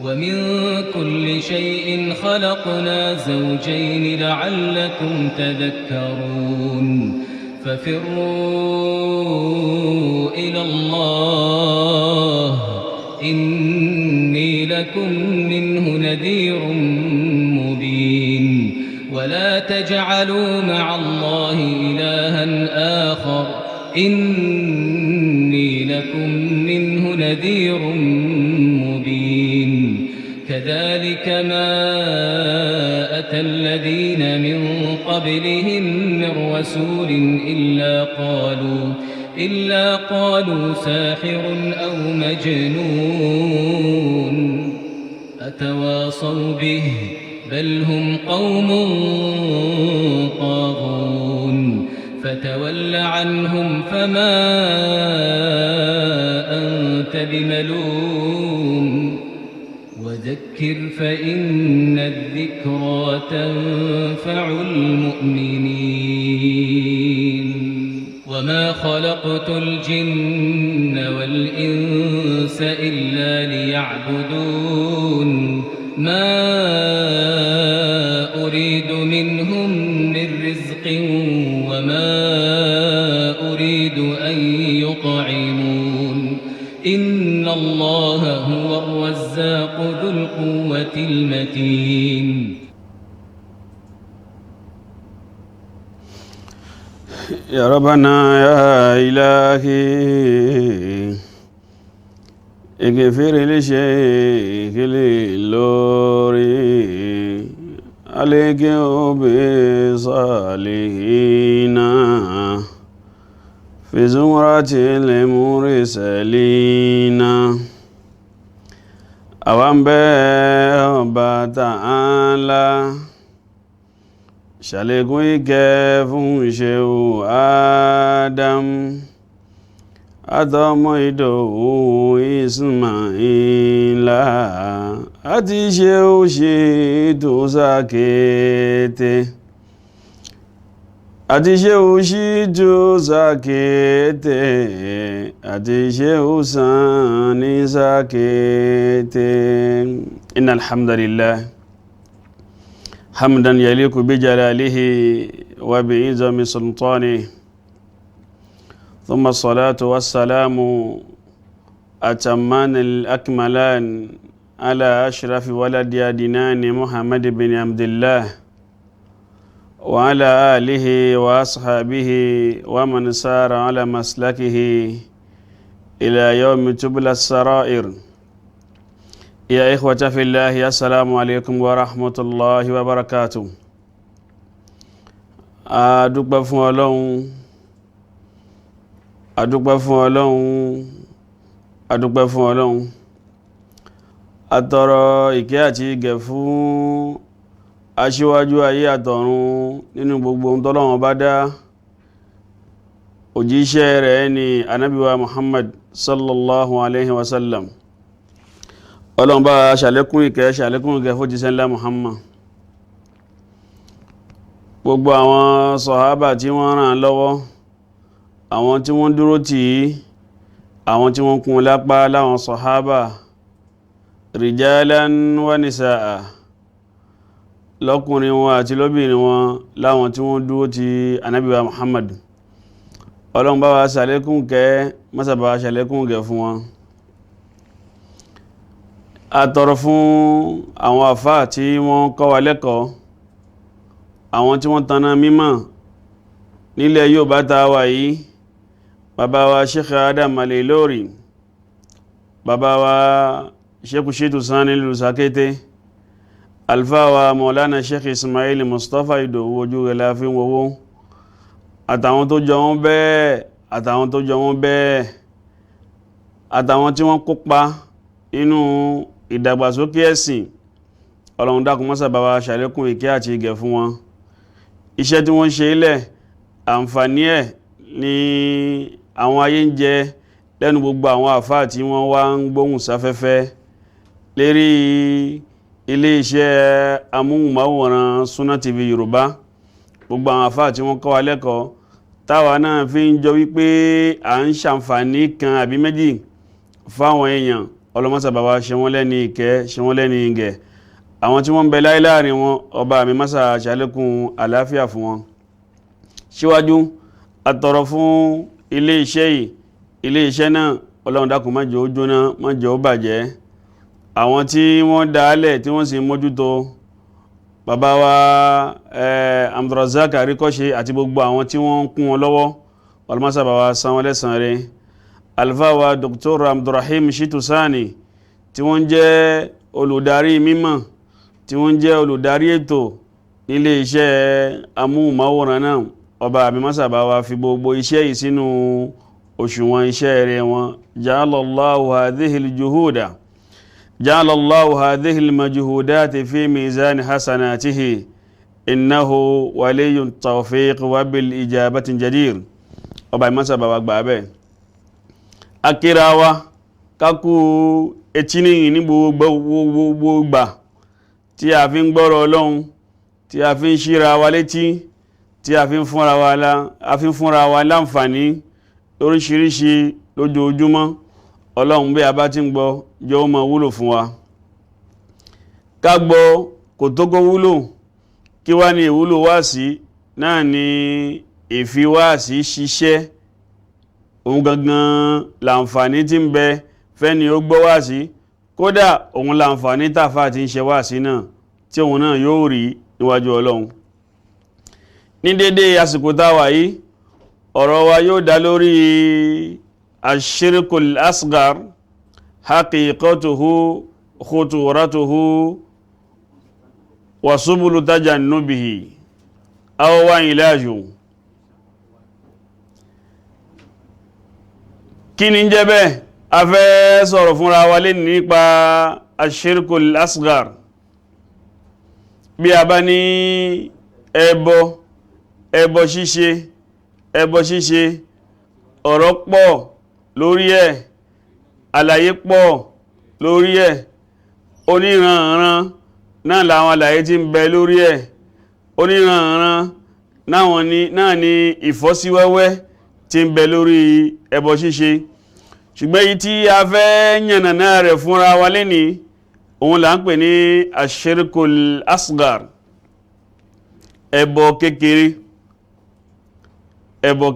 ومن كل شيء خلقنا زوجين لعلكم تذكرون ففروا إلى الله إني لكم منه نذير مبين ولا تجعلوا مع الله إلها آخر إني لكم منه نذير مبين كذلك ما أتى الذين من قبلهم من رسول إلا قالوا ساحر أو مجنون أتواصوا به بل هم قوم طاغون فتول عنهم فما أنت بملوم وذكر فإن الذكرى تنفع المؤمنين وما خلقت الجن والإنس إلا ليعبدون ما أريد منهم من رزق وما أريد أن يطعمون إن الله هو الرزاق ذو القوة المتين يا ربنا يا إلهي اغفر لشيخ اللوري عليك بصالحين في زمرة المرسلين أوان بأبا تعالى ṣàlékún ìkẹ́ fún Ṣéhù Adam àtọmọ Ìdòwú Ismaila àti Ṣéhù Ṣítù Sàkété àti Ṣéhù Ṣítù Sàkété àti Ṣéhù Sàní Sàkété. Innal hamdalillah حمدا يليق بجلاله وبعظم سلطانه ثم الصلاة والسلام أتمان الأكملان على أشرف ولد أدنان محمد بن عبد الله وعلى آله وأصحابه ومن سار على مسلكه إلى يوم تبلى السرائر. يا إخوة في الله السلام عليكم ورحمة الله وبركاته. adúpẹ́ fún Ọlọ́run atọrọ ìkẹ́ àti ìgẹ̀ fún aṣíwájú ayé àtọ̀run nínú gbogbo ohun tọ́lọ́run bá dá, òjíṣẹ́ rẹ̀ ni Ànábì wa Muhammad sallallahu alaihi wasallam. Ọlọ́run bá ṣàlékún ìkẹ́ fún jíṣẹ́ ńlá Muhammad, gbogbo àwọn sọ̀hábà tí wọ́n ràn lọ́wọ́, àwọn tí wọ́n dúró tì í, àwọn tí wọ́n kún lápá láwọn sọ̀hábà, rijalan wa nisaa, lọ́kùnrin wọn àti lóbìnrin wọn, láwọn tí wọ́n dúró tì Ànábì wa Muhammad. Ọlọ́run bá wa ṣàlékún ìkẹ́, mọ́sàbà ṣàlékún ìkẹ́ fún wọn. Àtọrọ fún àwọn àfáà tí wọ́n kọ́ wa lẹ́kọ̀ọ́, àwọn tí wọ́n tanná mímọ̀ nílẹ̀ Yorùbá tá wà yìí, bàbá wa Sheikh Adam Al-Ilori, bàbá wa Sheikh Ṣítù Sàní Sàkété, alfa wa Maulana Sheikh Ismail Mustapha Ìdòwú ojú rẹ̀ láàfin wowó, àtàwọn tó jọ wọ́n bẹ́ẹ̀, àtàwọn tí wọ́n kópa inú ìdàgbàsókè ẹ̀sìn. Ọlọ́run dákun mọ́sà bá wa ṣàlékún ìkẹ́ àti ìgẹ̀ fún wọn. Iṣẹ́ tí wọ́n ṣe ilẹ̀, àǹfààní ẹ̀ ni àwọn ayé ń jẹ lẹ́nu gbogbo àwọn àfáà tí wọ́n wá ń gbóhùn sáfẹ́fẹ́ lérí ilé iṣẹ́ amóhùnmáwòrán Sunna TV Yorùbá. Gbogbo àwọn àfáà tí wọ́n kọ́ wa lẹ́kọ̀ọ́ táwa náà fi ń jọ wípé à ń ṣàǹfààní kan àbí méjì fáwọn èèyàn ọlọ́mọ́sà bàbá ṣe wọ́n lẹ́ni ìkẹ́ ṣe wọ́n lẹ́ni ìgẹ̀ àwọn tí wọ́n ń bẹ láyé láàrin wọn ọba mi mọ́sà ṣàlékún àlàáfíà fún wọn síwájú àtọrọ fún ilé iṣẹ́ yìí ilé iṣẹ́ náà ọlọ́run dákun má jẹ́ ó jóná má jẹ́ ó bàjẹ́ àwọn tí wọ́n dálẹ̀ tí wọ́n sì mójútó bàbá wa Abdulrazak Arikọ́ṣe àti gbogbo àwọn tí wọ́n ń kún wọn lọ́wọ́ ọlọ́mọ́sà bàbá san wọ́n lẹ́san rẹ̀ alfa wa Dr. Abdurrahim Shitu Sani tí wọ́n jẹ́ olùdarí mímọ̀ tí wọ́n jẹ́ olùdarí ètò nílé iṣẹ́ amóhùnmáwòrán náà ọba àmìmọ́sà bá wa fi gbogbo iṣẹ́ yìí sínú òṣùwọ̀n iṣẹ́ rẹ̀ wọn ja'alallahu hadhihi al-majhudati fi mizan hasanatihi innahu waliyyut tawfiq wa bil ijabati jadir ọba àmìmọ́sà bá wa gbà bẹ́ẹ̀ akírawa kákú etíníyìn ní gbogbo gbà tí a fi ń gbọ́rọ̀ Ọlọ́run tí a fi ń ṣíra wa létí tí a fi ń fúnra wa láǹfààní lóríṣiríṣi lójoojúmọ́ Ọlọ́run bí a bá ti ń gbọ́ jẹ́ ó máa wúlò fún wa ká gbọ́ kò tó kó wúlò kí wá ní ìwúlò wáàsí náà ni ìfi wáàsí ṣiṣẹ́ òun gangan láǹfààní tí ń bẹ fẹ́ni ó gbọ́ wáàsí kódà òun láǹfààní tàfà tí ń ṣe wáàsí náà tí òun náà yóò rí níwájú Ọlọ́run ní dédé àsìkò táwà yìí ọ̀rọ̀ wa yóò dá lórí ashirkul asgar haqiqatuhu khuturatuhu wa subulu tajannubihi aw wa ilaju kí ni jẹ́ bẹ́ẹ̀ a fẹ́ sọ̀rọ̀ fúnra wa lè nípa ashirkul asgar bí a bá ní ẹbọ ṣíṣe ọ̀rọ̀ pọ̀ lórí ẹ̀ àlàyé pọ̀ lórí ẹ̀ oníranran náà làwọn àlàyé tí ń bẹ lórí ẹ̀ oníranran náà ni ìfọ́síwẹ́wẹ́ tí ń bẹ lórí ẹbọ ṣíṣe ṣùgbọ́n èyí tí a fẹ́ yànnàná rẹ̀ fúnra wa lẹ́ni òun là ń pè ní ashirkul asgar ẹbọ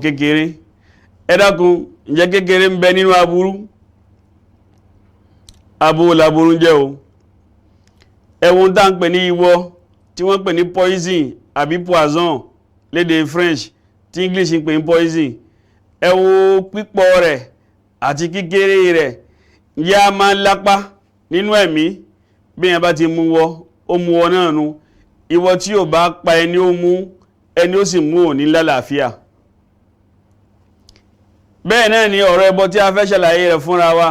kékeré ẹ dákun ǹjẹ́ kékeré ń bẹ nínú aburú laburú jẹ́ o ẹwọ́n tá ń pè ní ìwọ tí wọ́n pè ní poison àbí poison lédè French tí English ń pè ní poison ẹwọ pípọ̀ rẹ̀ àti kékeré rẹ̀ ǹjẹ́ a máa lápá nínú ẹ̀mí bí yẹn bá ti mú wọ náà nu ìwọ tí ò bá pa ẹni ó mú ẹni ó sì mú òní lálàáfíà bẹ́ẹ̀ náà ni ọ̀rọ̀ ẹbọ tí a fẹ́ ṣàlàyé rẹ̀ fúnra wa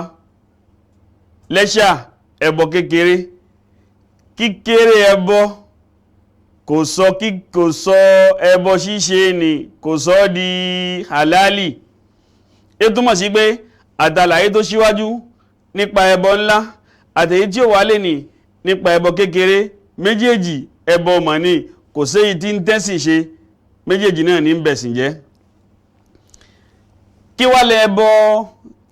lẹ́ṣà ẹbọ kékeré ẹbọ kò sọ ẹbọ ṣíṣe ni kò sọ di halali é túmọ̀ sí pé àtàlàyé tó síwájú nípa ẹbọ ńlá àtèyí tí ó wà lè ní nípa ẹbọ kékeré méjèèjì ẹbọ mọ̀ ní kò séyí tí ń tẹ́sìn ṣe méjèèjì náà ní ń bẹ̀sìn jẹ́ kí wá lẹ ẹbọ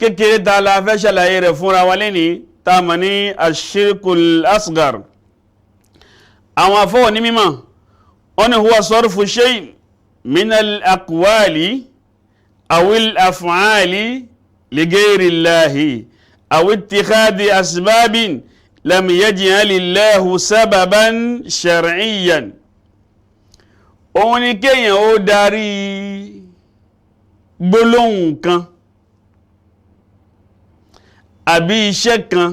kékeré ta la fẹ́ ṣàlàyé rẹ̀ fúnra wa lè ní ta mọ̀ ní ashirkul asgar àwọn afọ́wọ̀ ní mímọ̀ wọ́n ní huwa sarfu shay minal aqwali awil af'ali li ghayri llahi aw ittikhadi asbabin lam yaj'alillahu sababan shar'iyyan òun ni kéèyàn ó darí gbólóhùn kan àbí iṣẹ́ kan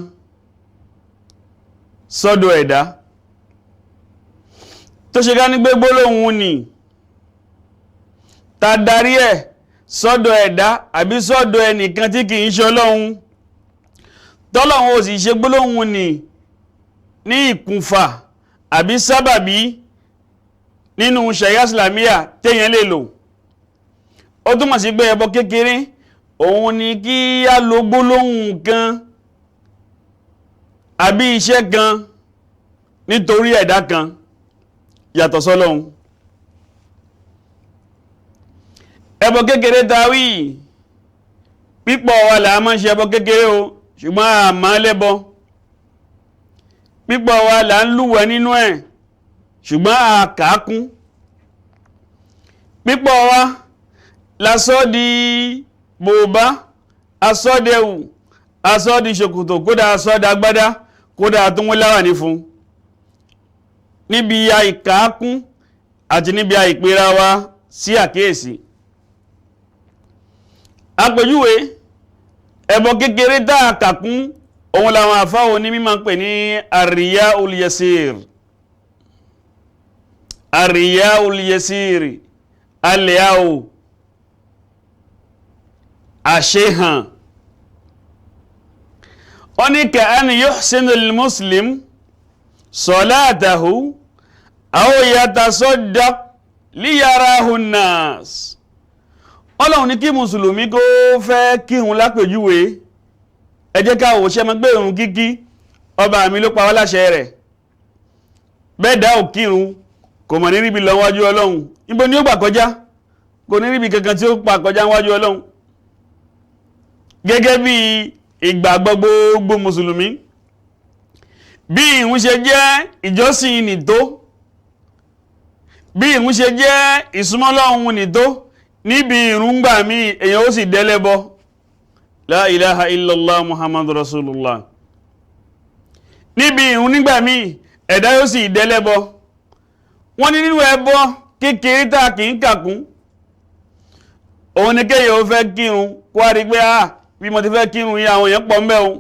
sọ́dọ̀ ẹ̀dá tó ṣe ká ní gbé gbólóhùn ni ta darí ẹ̀ sọ́dọ̀ ẹ̀dá àbí sọ́dọ̀ ẹnìkan tí kìí ṣe Ọlọ́hun tọ́lọ́hun ò sì ṣe gbólóhùn ni ní ìkùnfà àbí sábàbí nínú ṣẹ̀ríà Ìsìlámíyà téèyàn lè lò ó túmọ̀ sí pé ẹbọ kékeré òun ni kí á lo gbólóhùn kan àbí iṣẹ́ kan nítorí ẹ̀dá kan yàtọ̀ sọ́lọ́hun ẹbọ kékeré tawí pípọ̀ wà là máa ń ṣe ẹbọ kékeré o ṣùgbọ́n àmà lẹ́bọ pípọ̀ wa là ń lúwẹ̀ nínú ẹ̀ ṣùgbọ́n àkàákún pípọ̀ wa lásọ́ di bòbá asọ́dẹ̀wù asọ́dì ṣòkòtò kódà asọ́dà agbádá kódà àtúnwéláwà ní fún níbi àìkàákún àti níbi àìpera wa sí àkíyèsí àpèjúwe ẹbọ kékeré dáa kàkún ohun làwọn àfáwò ní mímọ̀ pè ní àríyá olùyẹsìr àríyá olùyẹsìr alẹ́àwò àṣehàn ó ní ka'an yuhsinu al-muslim salatahu aw yatasaddaq liyarahu an-nas Ọlọ́run ní kí mùsùlùmí kó fẹ́ kírun lápèjúwe ẹ jẹ́ ká wò ṣe mọ́ gbé ìrun kíkí ọba mi ló pa wá láṣẹ rẹ̀ bẹ́ẹ̀dá ò kírun kò mọ̀ ní ríbi lọ wájú Ọlọ́run níbo ni ó gbà kọjá kò ní ríbi kankan tí ó pa kọjá wájú Ọlọ́run gẹ́gẹ́ bí ìgbàgbọ́ gbogbo mùsùlùmí bí ìrun ṣe jẹ́ ìjọsìn nìtó bí ìrun ṣe jẹ́ ìsúnmọ́ Ọlọ́run nìtó níbi ìrúngbà mí èyàn ó sì dẹ́lẹ́bọ la ilaha illallah muhammadu rasulullah níbi ìrún nígbà mí ẹ̀dá yóò sì dẹ́lẹ́bọ wọ́n ní nínú ẹbọ kékeré tàà kì í kàkún òun ni kéyàn ó fẹ́ kírun kó wá rí pé bí mo ti fẹ́ kírun yí àwọn èèyàn pọ̀ mẹ́ o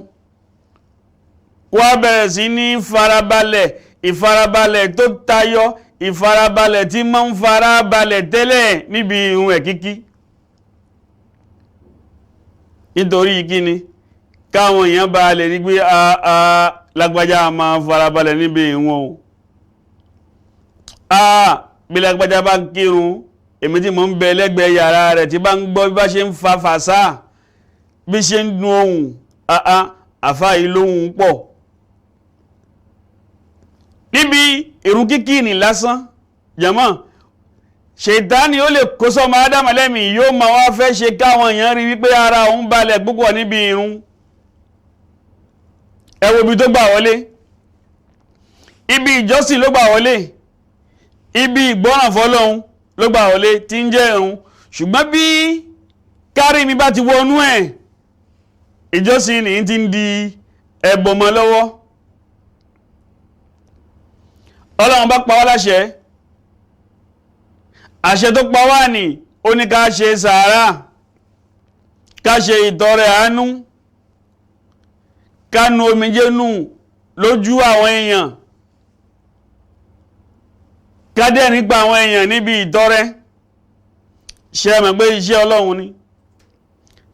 kó wá bẹ̀rẹ̀ sí ní ìfarabalẹ̀ tó tayọ ìfarabalẹ̀ tí máa ń farabalẹ̀ tẹ́lẹ̀ níbi ìrun ẹ̀ kíkí nítorí kíni káwọn èèyàn bá lè rí pé lágbájá máa farabalẹ̀ níbi ìrun o bí lágbájá bá kírun èmi tí mo ń bẹ lẹ́gbẹ̀ẹ́ yàrá rẹ̀ tí bá ń gbọ́ bí bá ṣe ń fa fàṣà bí ṣe ń dún ohùn àfáà yìí lóhùn pọ̀ níbi ìrun kíkí ní lásán jàmá ṣètánì ó lè kó sọ́mọ ádámà lẹ́mì yóò máa wá fẹ́ ṣe káwọn èèyàn rí wípé ara òun balẹ̀ púpọ̀ níbi ìrun ẹ wo ibi tó gbà wọlé ibi ìjọsìn ló gbà wọlé ibi ìgbọ́ràn fọ́lọ́hun ló gbà wọlé tí ń jẹ́ ìrun ṣùgbọ́n bí kárí mi bá ti wọnú ẹ̀ ìjọsìn ní ti ń di ẹbọ mọ́ lọ́wọ́ Ọlọ́run bá pa wá láṣẹ àṣẹ tó pa wá ní ó ní ká ṣe sàárà ká ṣe ìtọrẹ àánú ká nu omijé nù lójú àwọn èèyàn ká dẹ̀ nípa àwọn èèyàn níbi ìtọrẹ ṣe mọ̀ pé iṣẹ́ Ọlọ́run ni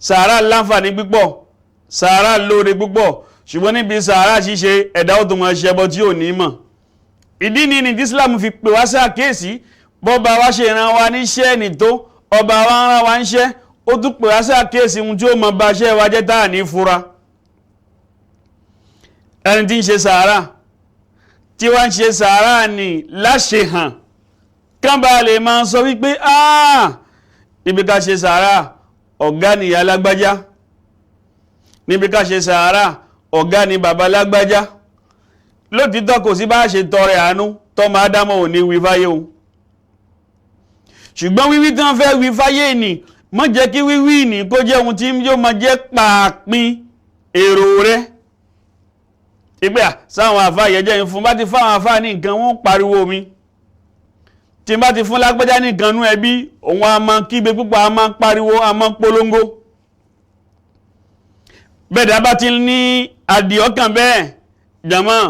sàárà láǹfààní púpọ̀ sàárà lóore púpọ̀ ṣùgbọ́n níbi sàárà ṣíṣe ẹ̀dá ó tó mọ̀ ṣẹbọ tí ò ní mọ̀ ìdí ni ní Islam fi pè wá sí àkíyèsí bọ́ba wá ṣe ìran wa níṣẹ́ nìtó ọba wa ń rán wa níṣẹ́ ó tún pè wá sí àkíyèsí ohun tí ó mọ bá ṣẹ́ wa jẹ́ táà ní fura ẹni tí ń ṣe sàárà tí wá ń ṣe sàárà ní láṣẹ hàn kán bá lè máa sọ wípé níbi ká ṣe sàárà ọ̀gá ni ìyá lágbájá níbi ká ṣe sàárà ọ̀gá ni bàbá lágbájá lótìtọ́ kò sí bá ṣe tọrẹ àánú tọ́mọ ádámọ̀ ò ní wí fáyé o ṣùgbọ́n wíwí tí wọ́n fẹ́ wí fáyé ní mọ́ jẹ́ kí wíwí ní kó jẹ́ ohun tí yóò máa jẹ́ pàápín èrò rẹ̀ ìgbé sáwọn àfá ìyẹ́jẹ́ ìfún bá ti fáwọn àfá ní nǹkan wọ́n pariwo mi tí bá ti fún lágbájá ní nǹkan nú ẹbí òun a máa kígbe púpọ̀ a máa pariwo a máa polongo bẹ́ẹ̀dá bá ti ní àdìọ́kàn bẹ́ẹ̀ jàmọ́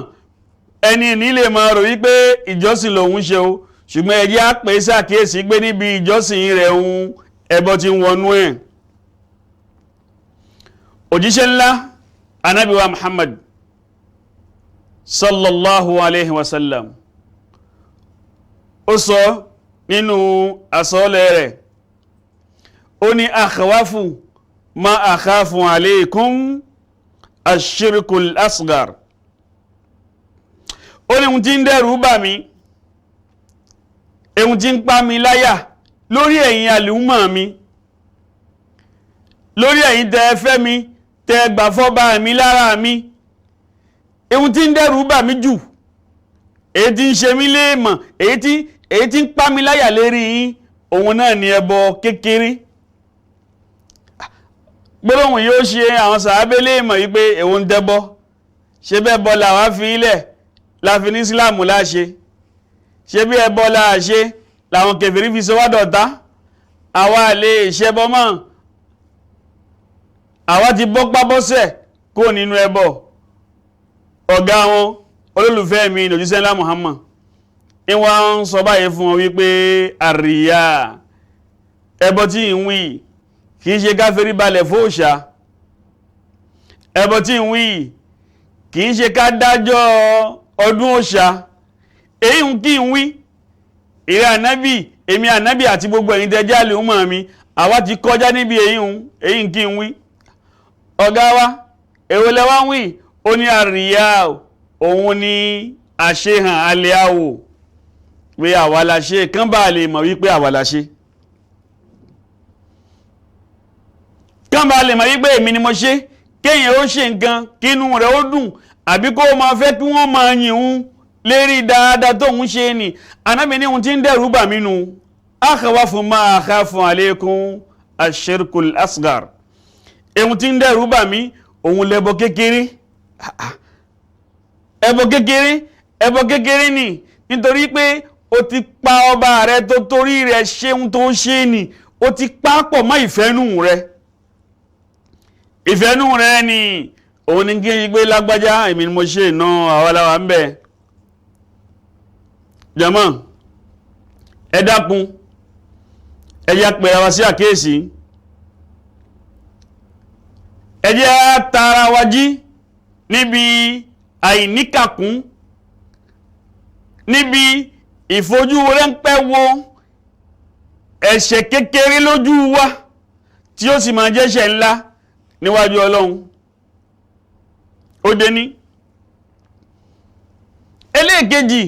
ẹni ní lè máa rò wípé ìjọsìn lòun ṣe o ṣùgbọ́n ẹjẹ́ á pè ṣàkíyèsí pé níbi ìjọsìn rẹ̀ ohun ẹbọ ti wọnú ẹ̀ òjíṣẹ́ ńlá Ànábì wa Muhammad sallallahu alaihi wasallam ó sọ nínú àsọ́ọ́lẹ̀ rẹ̀ ó ní akhwafu ma akhafu alaykum ash-shirkul asghar ó ní ohun tí ń dẹ́rù bà mí ohun tí ń pa mi láyà lórí ẹ̀yin àlùmọ̀ mi lórí ẹ̀yin tẹ́ fẹ́ mi tẹ́ gbà fọ́ba mi lára mi ehun tí ń dẹ́rù bà mí jù èyí tí ń ṣe mí léèmọ̀ èyí tí ń pa mí láyà lérí yín òun náà ni ẹbọ kékeré gbólóhùn yóò ṣe àwọn sàábé léèmọ̀ wípé èwo ń dẹ́bọ ṣe bẹ́ẹ̀ bọ́ làwa fi ilẹ̀ láfi ní Islam láṣe ṣe bí ẹbọ láṣe làwọn kèfèrí fi sọwádọ̀ta àwa lè ṣẹbọ mọ́ àwa ti bọ́pá bọ́sẹ̀ kó nínú ẹbọ ọ̀gá wọn olólùfẹ́ mi lòjíṣẹ́ ńlá Muhammad ìwọ̀n ń sọ báyìí fún wọn wípé àríyá ẹbọ tí ń wí kìí ṣe ká fẹ́rí balẹ̀ fóòṣà ẹbọ tí ń wí kìí ṣe ká dájọ́ ọdún òṣà èyí ń kí ń wí ìrẹ́ ànábì èmi ànábì àti gbogbo ẹ̀yin tẹ́ jẹ́ àlùmọ̀ mi àwa ti kọjá níbi èyí ń kí ń wí ọ̀gá wa èwo lẹ wá ń wí ó ní àríyá òun ni àṣehàn aléàwò pé àwa la ṣe kán bá lè mọ̀ wípé àwa la ṣe kán bá lè mọ̀ wípé èmi ni mo ṣe kéèyàn ó ṣe nǹkan kínú rẹ̀ ó dùn àbí kó máa fẹ́ kí wọ́n máa yìnún lérí dáadáa tó ń ṣe ni Ànábì ní ohun tí ń dẹ̀rù bà mí nù akhawafu ma akhafu alaykum ashirkul asgar ohun tí ń dẹ̀rù bà mí òun lẹ́bọ kékeré ẹbọ kékeré ni nítorí pé o ti pa ọba rẹ tó torí rẹ̀ ṣeun tó ṣe ni o ti pápọ̀ mọ́ ìfẹ́nú rẹ ni òun ni kí n gbé lágbájá èmi ni mo ṣe iná àwọláwà ń bẹ jàmọ́ ẹ dákun ẹ yá pẹ̀rẹ̀ wá sí àkíyèsí ẹ jẹ́ tara wa jí níbi àìníkàkún níbi ìfojú rẹ́ńpẹ́ wo ẹ̀ṣẹ̀ kékeré lójú wa tí ó sì máa jẹ́ṣẹ̀ ńlá níwájú Ọlọ́run ó dé ní ẹlẹ́ẹ̀kejì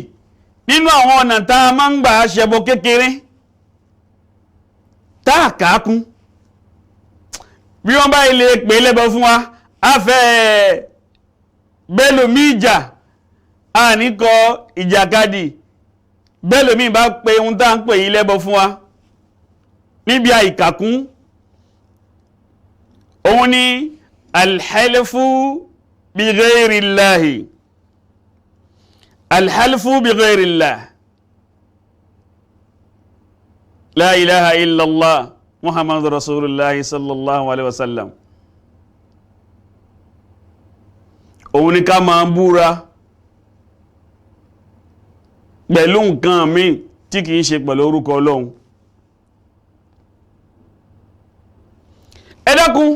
nínú àwọn ọ̀nà tá a máa ń gbà ṣẹbọ kékeré táàkàákún bí wọ́n bá ilé pè lẹ́bọ fún wa a fẹ́ bẹ́lòmí ìjà a ní kọ ìjàkadì bẹ́lòmí bá pe ohun tá ń pè yí lẹ́bọ fún wa níbi àìkàkún òun ni alhalifu bi ghairillahi alhalifu bi ghairillah la ilaha illallah muhammadu rasulullahi sallallahu alaihi wasallam òun ni ká máa búra pẹ̀lú nǹkan mi tí kìí ṣe pẹ̀lú orúkọ Ọlọ́run ẹ dákun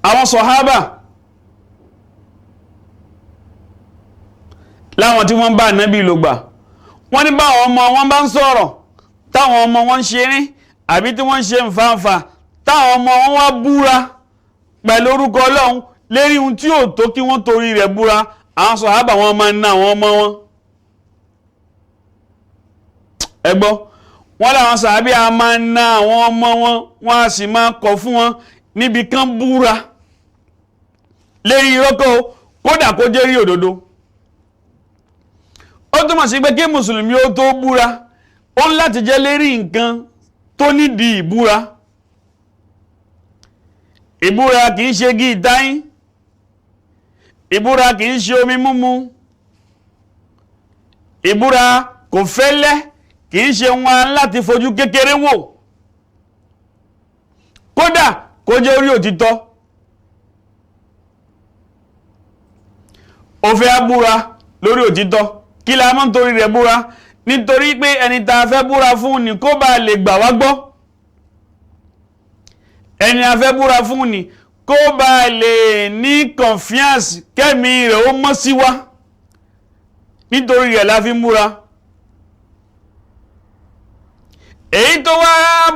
àwọn sọ̀hábà láwọn tí wọ́n bá Ànábì lò gbà wọ́n ní báwọn ọmọ wọn bá ń sọ̀rọ̀ táwọn ọmọ wọn ń ṣeré àbí tí wọ́n ń ṣe nfàǹfà táwọn ọmọ wọn wá búra pẹ̀lú orúkọ Ọlọ́run lérí ohun tí ò tó kí wọ́n torí rẹ̀ búra àwọn sọ̀hábà wọn máa ń ná àwọn ọmọ wọn ẹ gbọ́ wọ́n láwọn sàábí a máa ń ná àwọn ọmọ wọn wọ́n a sì máa kọ̀ fún wọn níbi kan búra lérí ìrọ́kọ̀ kódà kó jẹ́ rí òdodo ó túnmọ̀ sí pé kí mùsùlùmí ó tó búra ó ń láti jẹ́ lérí nǹkan tó nídìí ìbúra kìí ṣe gí ìdáyín ìbúra kìí ṣe omi múmu ìbúra kò fẹ́lẹ́ kìí ṣe wọn láti fojú kékeré wò kódà kó jẹ́ orí òtítọ́ ó fẹ́ búra lórí òtítọ́ kí la mọ́ torí rẹ̀ búra nítorí pé ẹni tá fẹ́ búra fún ni kó bá lè gbà wá gbọ́ ẹni a fẹ́ búra fún ni kó bá lè ní confiance kẹ́mi rẹ̀ ó mọ́ sí wá nítorí rẹ̀ la fi ń búra èyí tó wá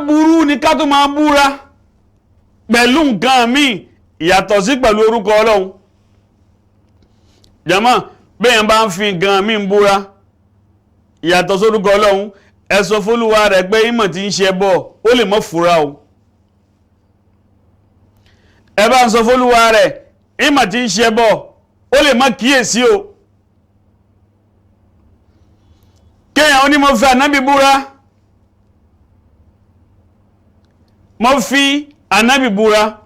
burú ní ká tó máa búra pẹ̀lú nǹkan míì ìyàtọ̀ sí pẹ̀lú orúkọ Ọlọ́run jàmá bẹ́yàn bá ń fi nǹkan míì ń búra ìyàtọ̀ sórúkọ Ọlọ́run ẹ sọ fólúwa rẹ̀ pé ìmọ̀ tí ń ṣe bọ̀ ó lè mọ́ fura o ẹ bá ń sọ fólúwa rẹ̀ ìmọ̀ tí ń ṣe bọ̀ ó lè má kíyèsí o kéèyàn ó ní mo fi ànábì búra mo fi ànábì búra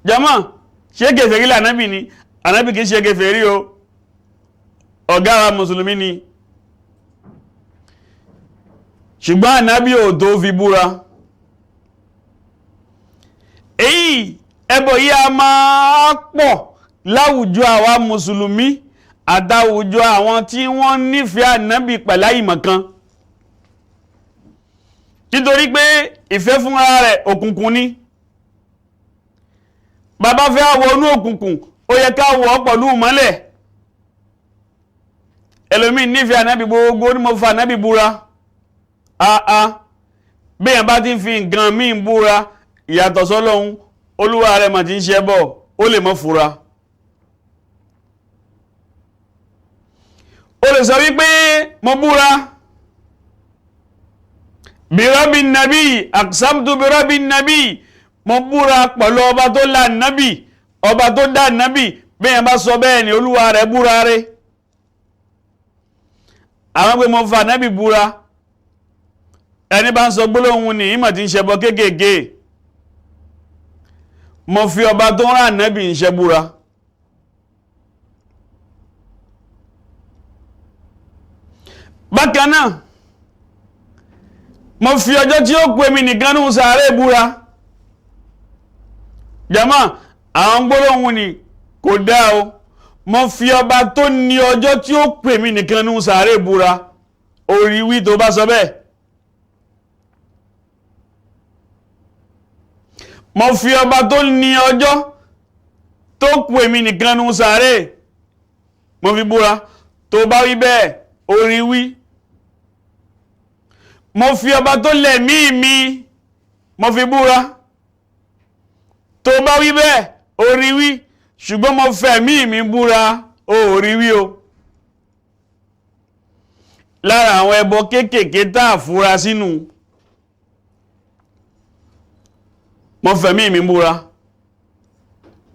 jama ṣé kèfèrí lé ànábì ni ànábì kìí ṣe kèfèrí o ọ̀gá wa mùsùlùmí ni ṣùgbọ́n ànábì ò tó fi búra èyí ẹbọ yìí a máa pọ̀ láwùjọ àwa mùsùlùmí àtàwùjọ àwọn tí wọ́n nífẹ̀ẹ́ ànábì pẹ̀lú àìmọ̀kan nítorí pé ìfẹ́ fúnra rẹ̀ òkùnkùn ni bàbá fẹ́ wọ inú òkùnkùn ó yẹ ká wọ pẹ̀lú mọ́lẹ̀ ẹlòmí nífẹ̀ẹ́ ànábì gbogbo ní mo fa ànábì búra bí yàn bá ti fi nǹkan míì búra ìyàtọ̀ sọ́lọ́hun olúwa rẹ̀ mà ti ń ṣe bọ̀ ó lè mọ́ fura ó lè sọ wípé mo búra birabi nabi aqsamtu birabi nabi mo búra pẹ̀lú ọba tó lá nábì ọba tó dá nábì bí yàn bá sọ bẹ́ẹ̀ ni olúwa rẹ̀ búra rẹ̀ àwọn pé mo fa nábì búra ẹni bá ń sọ gbólóhùn ní ìmọ̀ tí ń ṣẹbọ kéékèèké mo fi ọba tó rán nábì ń ṣe búra bákan náà mo fi ọjọ́ tí ó pè mí nìkan ní sàárè búra jama àwọn gbólóhùn ní kò dá o mo fi ọba tó ní ọjọ́ tí ó pè mí nìkan ní sàárè búra orí wí tó bá sọ bẹ́ẹ̀ mo fi ọba tó ní ọjọ́ tó pè mí nìkan ní sàárè mo fi búra tó bá wí bẹ́ẹ̀ orí wí mo fi ọba tó lẹ̀mí mi mo fi búra tó bá wí bẹ́ẹ̀ orí wí ṣùgbọ́n mo fẹ̀mí mi búra orí wí o lára àwọn ẹbọ kéékèèké tá a fura sínú mo fẹ̀mí mi búra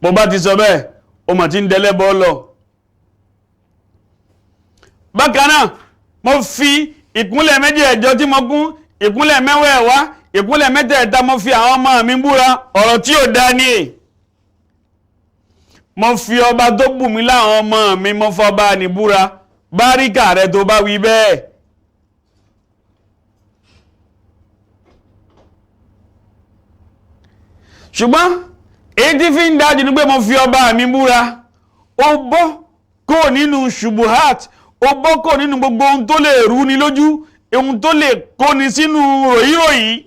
bó bá ti sọ bẹ́ẹ̀ o mà ti ń dẹlẹ́bọ lọ bákan náà mo fi ìkúnlẹ̀ méjì ẹ̀jọ tí mo kún ìkúnlẹ̀ mẹ́wẹ̀ẹ̀wá ìkúnlẹ̀ mẹ́tẹ̀ẹ̀ta mo fi àwọn ọmọ mi búra ọ̀rọ̀ tí ò dá ní mo fi ọba tó bù mí láwọn ọmọ mi mo fọba ní búra báríkà rẹ tó bá wí bẹ́ẹ̀ ṣùgbọ́n èyí tí fi ń dájú ní pé mo fi ọba mi búra ó bọ́ kó nínú ṣubuhat ó bọ́ kó nínú gbogbo ohun tó lè rú ni lójú ohun tó lè kó ni sínú ròyìnròyìn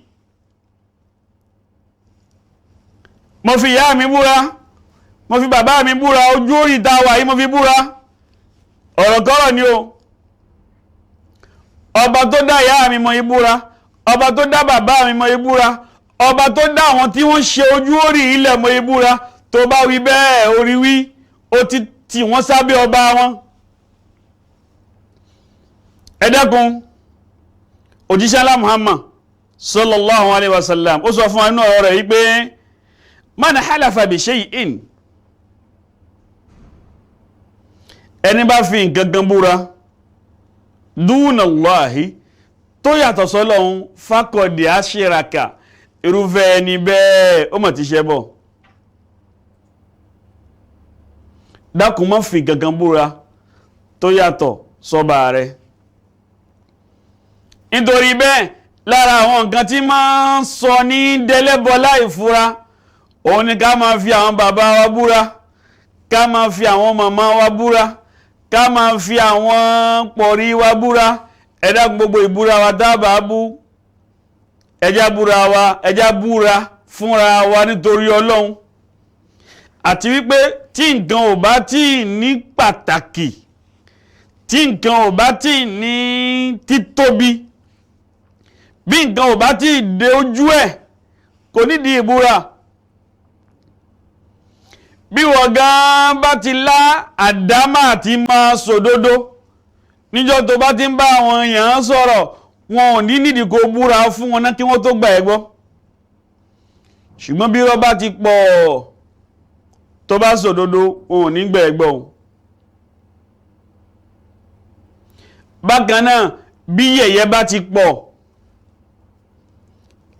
mo fi ìyá mi búra mo fi bàbá mi búra ojú orí ìta wà yìí mo fi búra ọ̀rọ̀ kọ́rọ̀ ni o ọba tó dá ìyá mi mo yí búra ọba tó dá bàbá mi mo yí búra ọba tó dá àwọn tí wọ́n ṣe ojú orí ilẹ̀ mo yí búra tó bá wí bẹ́ẹ̀ orí wí ó ti tì wọ́n sábẹ́ ọba wọn ẹ dákun òjíṣẹ́ ńlá Muhammad sallallahu alaihi wasallam ó sọ fún inú ọ̀rọ̀ rẹ̀ wípé man halafa bi shay'in ẹni bá fi nǹkan kan búra dúnà Allahi tó yàtọ̀ sọ́lọ́hun faqad ashraka irúfẹ́ ẹni bẹ́ẹ̀ ó mọ̀ ti ṣe bọ̀ dákun má fi nǹkan kan búra tó yàtọ̀ sọ́ba rẹ̀ nítorí bẹ́ẹ̀ lára àwọn nǹkan tí máa ń sọ ní dẹlẹ́bọ láì fura òun ni ká máa fi àwọn bàbá wa búra ká máa fi àwọn màmá wa búra ká máa fi àwọn pọ̀rí wa búra ẹ̀dá gbogbo ìbúra wa dábàá bú ẹjá búra fúnra wa nítorí Ọlọ́run àti wípé tí nǹkan ò bá tí ní pàtàkì tí nǹkan ò bá tí ní títóbi bí nǹkan ò bá tí dé ojú ẹ̀ kò nídìí ìbúra bí wọ́n gan bá ti lá àdámà àti máa sòdodo níjọ́ tó bá ti ń bá àwọn èèyàn sọ̀rọ̀ wọn ò ní nídìí kó búra fún wọn náà kí wọ́n tó gbà ẹ́ gbọ́ ṣùgbọ́n bí irọ́ bá ti pọ̀ tó bá sòdodo wọn ò ní gbẹ̀ẹ́gbọ́. Bákan náà bí yẹ̀yẹ́ bá ti pọ̀,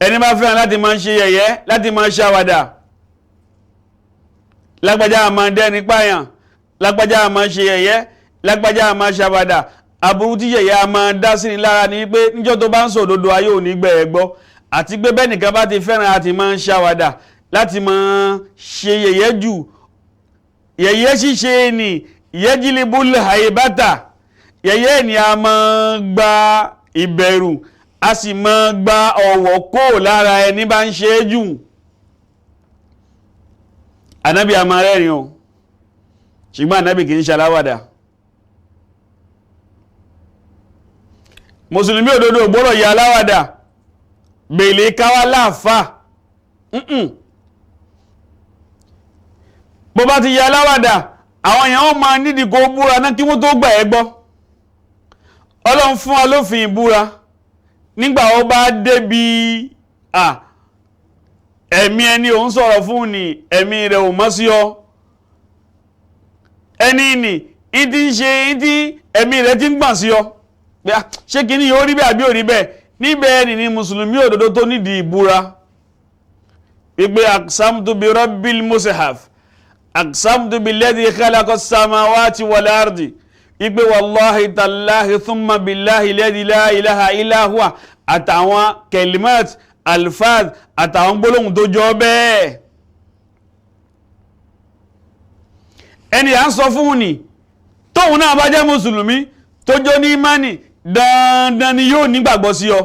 ẹni bá fẹ́ràn láti máa ṣe yẹ̀yẹ́, láti máa ṣàwàdà, lágbájá a máa dẹ́ni pààyàn, lágbájá a máa ṣe yẹ̀yẹ́, lágbájá a máa ṣàwàdà, aburú tí yẹ̀yẹ́ a máa dá sí ni lára ní pé níjọ́ tó bá ń sòdodo ayé ò ní gbẹ̀ẹ́gbọ́. Àti pé bẹ́ẹ̀ nìkan bá ti fẹ́ràn láti máa ṣàwàdà, láti máa ṣe yẹ̀yẹ́ jù, yẹ̀yẹ́ ṣíṣe ni yajlibul haibata, yẹ̀yẹ́ ni a máa gba ìbẹ̀rù, a sì máa gba ọ̀wọ̀ kó lára ẹni bá ń ṣe jù. Ànábì a máa rẹ́rìn o, ṣùgbọ́n ànábì kì í ṣaláwàdà. Mùsùlùmí òdodo gbọ́dọ̀ yà aláwàdà bèèlè káwá láàfà. Bó bá ti yà aláwàdà, àwọn èèyàn ó máa nídìí kó búra náà kí wọ́n tó gbà ẹ́ gbọ́. Ọlọ́run fún wa lófin ìbúra nígbà ó bá débi ẹ̀mí ẹni òun sọ̀rọ̀ fún ni ẹ̀mí rẹ̀ ò mọ́ sí ọ, ẹni ni ìdí ń ṣe ìdí ẹ̀mí rẹ̀ ti ń gbọ̀n sí ọ pé ṣé kí ní yóò rí bẹ́ẹ̀ àbí ò rí bẹ́ẹ̀. Níbẹ̀ ni mùsùlùmí òdodo tó nídìí ìbúra wípé aqsamtu bi rabbil mushaf, aqsamtu billadhi khalaqa as-samawati wal ardi, wípé wallahi tallahi thumma billahi alladhi la ilaha illa huwa, àtàwọn kelimat alfaz àtàwọn gbólóhùn tó jọ bẹ́ẹ̀. Ẹni à ń sọ fún ni tóun náà bá jẹ́ mùsùlùmí tó jó ní ìmánì, dandan ni yóò nígbàgbọ́ sí ọ.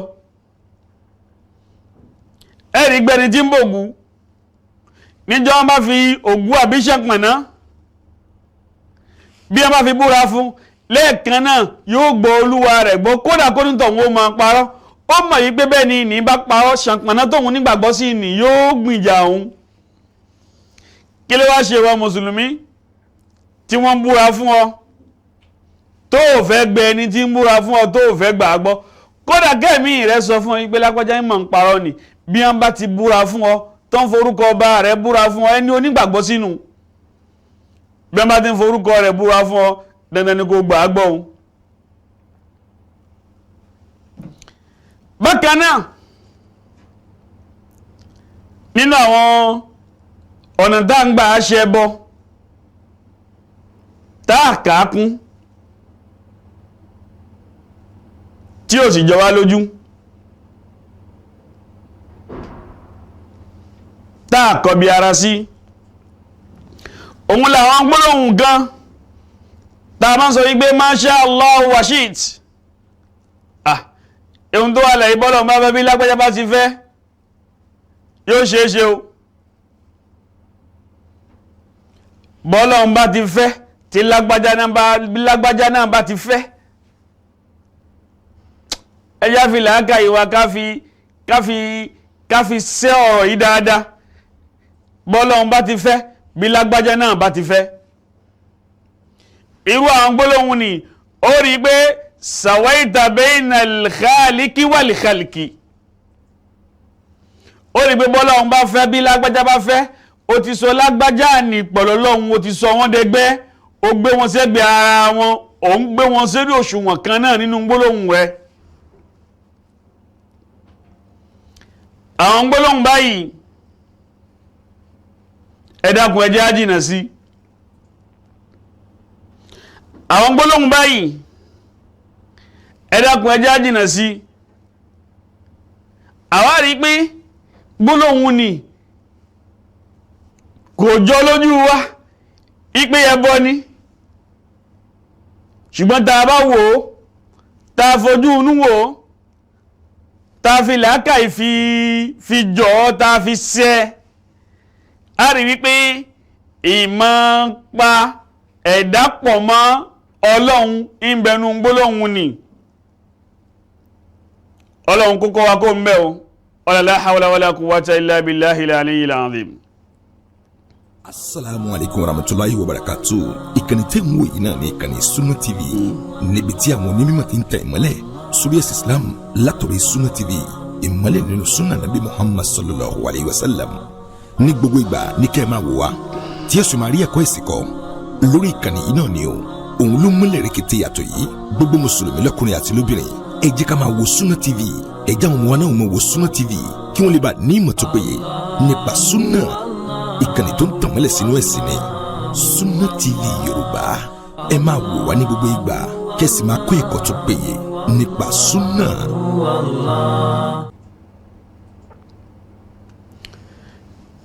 Ẹ̀rí gbẹni tí ń bògú níjọ́ wọ́n bá fi ògú àbí ṣẹ̀pọ̀nná, bí wọ́n bá fi búra fún lẹ́ẹ̀kan náà yóò gbọ́ olúwa rẹ̀ gbọ́, kódà kó nítọ̀ wọn ó máa parọ́. Ó mọ̀ yí pé bẹ́ẹ̀ ni ìní bá parọ́, ṣẹ̀pọ̀nná tóun nígbàgbọ́ sí ìní yóò gbìjà òun. Kí ló wá ṣe wọ mùsùlùmí tí wọ́n búra fún ọ tó ò fẹ́ gbẹ ẹni tí ń búra fún ọ tó ò fẹ́ gbà á gbọ́? Kódà kẹ́ẹ̀mí rẹ̀ sọ fún ọ yí pé lágbájá ń mọ̀ ń parọ́ ni, bí wọ́n bá ti búra fún ọ tó ń forúkọ ọba rẹ̀ búra fún ọ, ẹni onígbàgbọ́ sínú. Bí wọ́n bá ti ń forúkọ rẹ̀ búra fún ọ, dandan ni kò gbà á gbọ́ òun. Bákan náà nínú àwọn ọ̀nà tá ń gbà ṣe ẹbọ tá a kà á kún tí ò sì jọ wá lójú, tá a kọbi ara sí, òun làwọn gbólóhùn gan tá a máa sọ wípé masha Allah wa shit. Ohun tó wà lẹ́yìn bọ́lọ̀ bá fẹ́ bí lágbájá bá ti fẹ́ yóò ṣeéṣe o. Bọ́lọ̀ bá ti fẹ́ tí lágbájá náà bá ti fẹ́, ẹjá fi làákà ìwà káfi ṣẹ́ ọ̀rọ̀ yìí dáadáa. Bọ́lọ̀ bá ti fẹ́ bí lágbájá náà bá ti fẹ́. Irú àwọn gbólóhùn ni ó rí pé sawaita bayna al-khaliqi wal-khalqi. Ó rí pé bọ́lọ́run bá fẹ́ bí lágbájá bá fẹ́, ó ti sọ lágbájá ní pọ̀lọ́lọ́run, ó ti sọ wọ́n dẹgbẹ́, ó gbé wọn sẹ́gbẹ̀ ara wọn, ó ń gbé wọn sórí òṣùwọ̀n kan náà nínú gbólóhùn rẹ̀. Àwọn gbólóhùn báyìí ẹ dákun ẹ jẹ́ á jìnnà sí. Àwọn gbólóhùn báyìí ẹ dákun ẹ jẹ́ á jìnnà sí. Àwa rí pé gbólóhùn ni kò jọ lójú wa ipe ẹbọ ni, ṣùgbọ́n tá a bá wò ó, tá a fojú inú wò ó, tá a fi làákàyè fi jọ ọ́, tá a fi ṣẹ́, a rí wípé ìmọ̀ pa ẹ̀dá pọ̀ mọ́ Ọlọ́run ń bẹnu gbólóhùn ni. Ọlọ́run kókó wa kó ń bẹ́ o. La hawla wala quwwata illa billahil aliyyil azim. Assalamu alaikum warahmatullahi wabarakatuh. Ìkànnì tẹ́ ń wò yìí náà ní ìkànnì Sunna TV, níbi tí àwọn onímọ̀ ti ń tẹ ìmọ́lẹ̀ sórí ẹ̀sìn Islam látọ̀rí Sunna TV, ìmọ́lẹ̀ nínú Sunna Nabi Muhammad sallallahu alaihi wasallam. ní gbogbo ìgbà ní kẹ́ ẹ máa wò wá tí ẹ sì máa rí ẹ̀kọ́ ìsìnkọ́ lórí ìkànnì yìí náà ni o òun ló múlẹ̀ rẹ̀kẹ̀tẹ̀ yàtọ̀ yìí gbogbo mùsùlùmí lọ́kùnrin àti lóbìnrin ẹ jẹ́ ká máa wo Sunna TV ẹ jẹ́ àwọn ọmọ wa náà máa wo Sunna TV kí wọ́n lè bá ní ìmọ̀ tó péye nípa Sunna ìkànnì tó ń tànmọ́lẹ̀ sínú ẹ̀sìn ni Sunna TV Yorùbá ẹ máa wò wá ní gbogbo ìgbà kẹ́sì máa kó ẹ̀kọ́ tó péye nípa Sunna.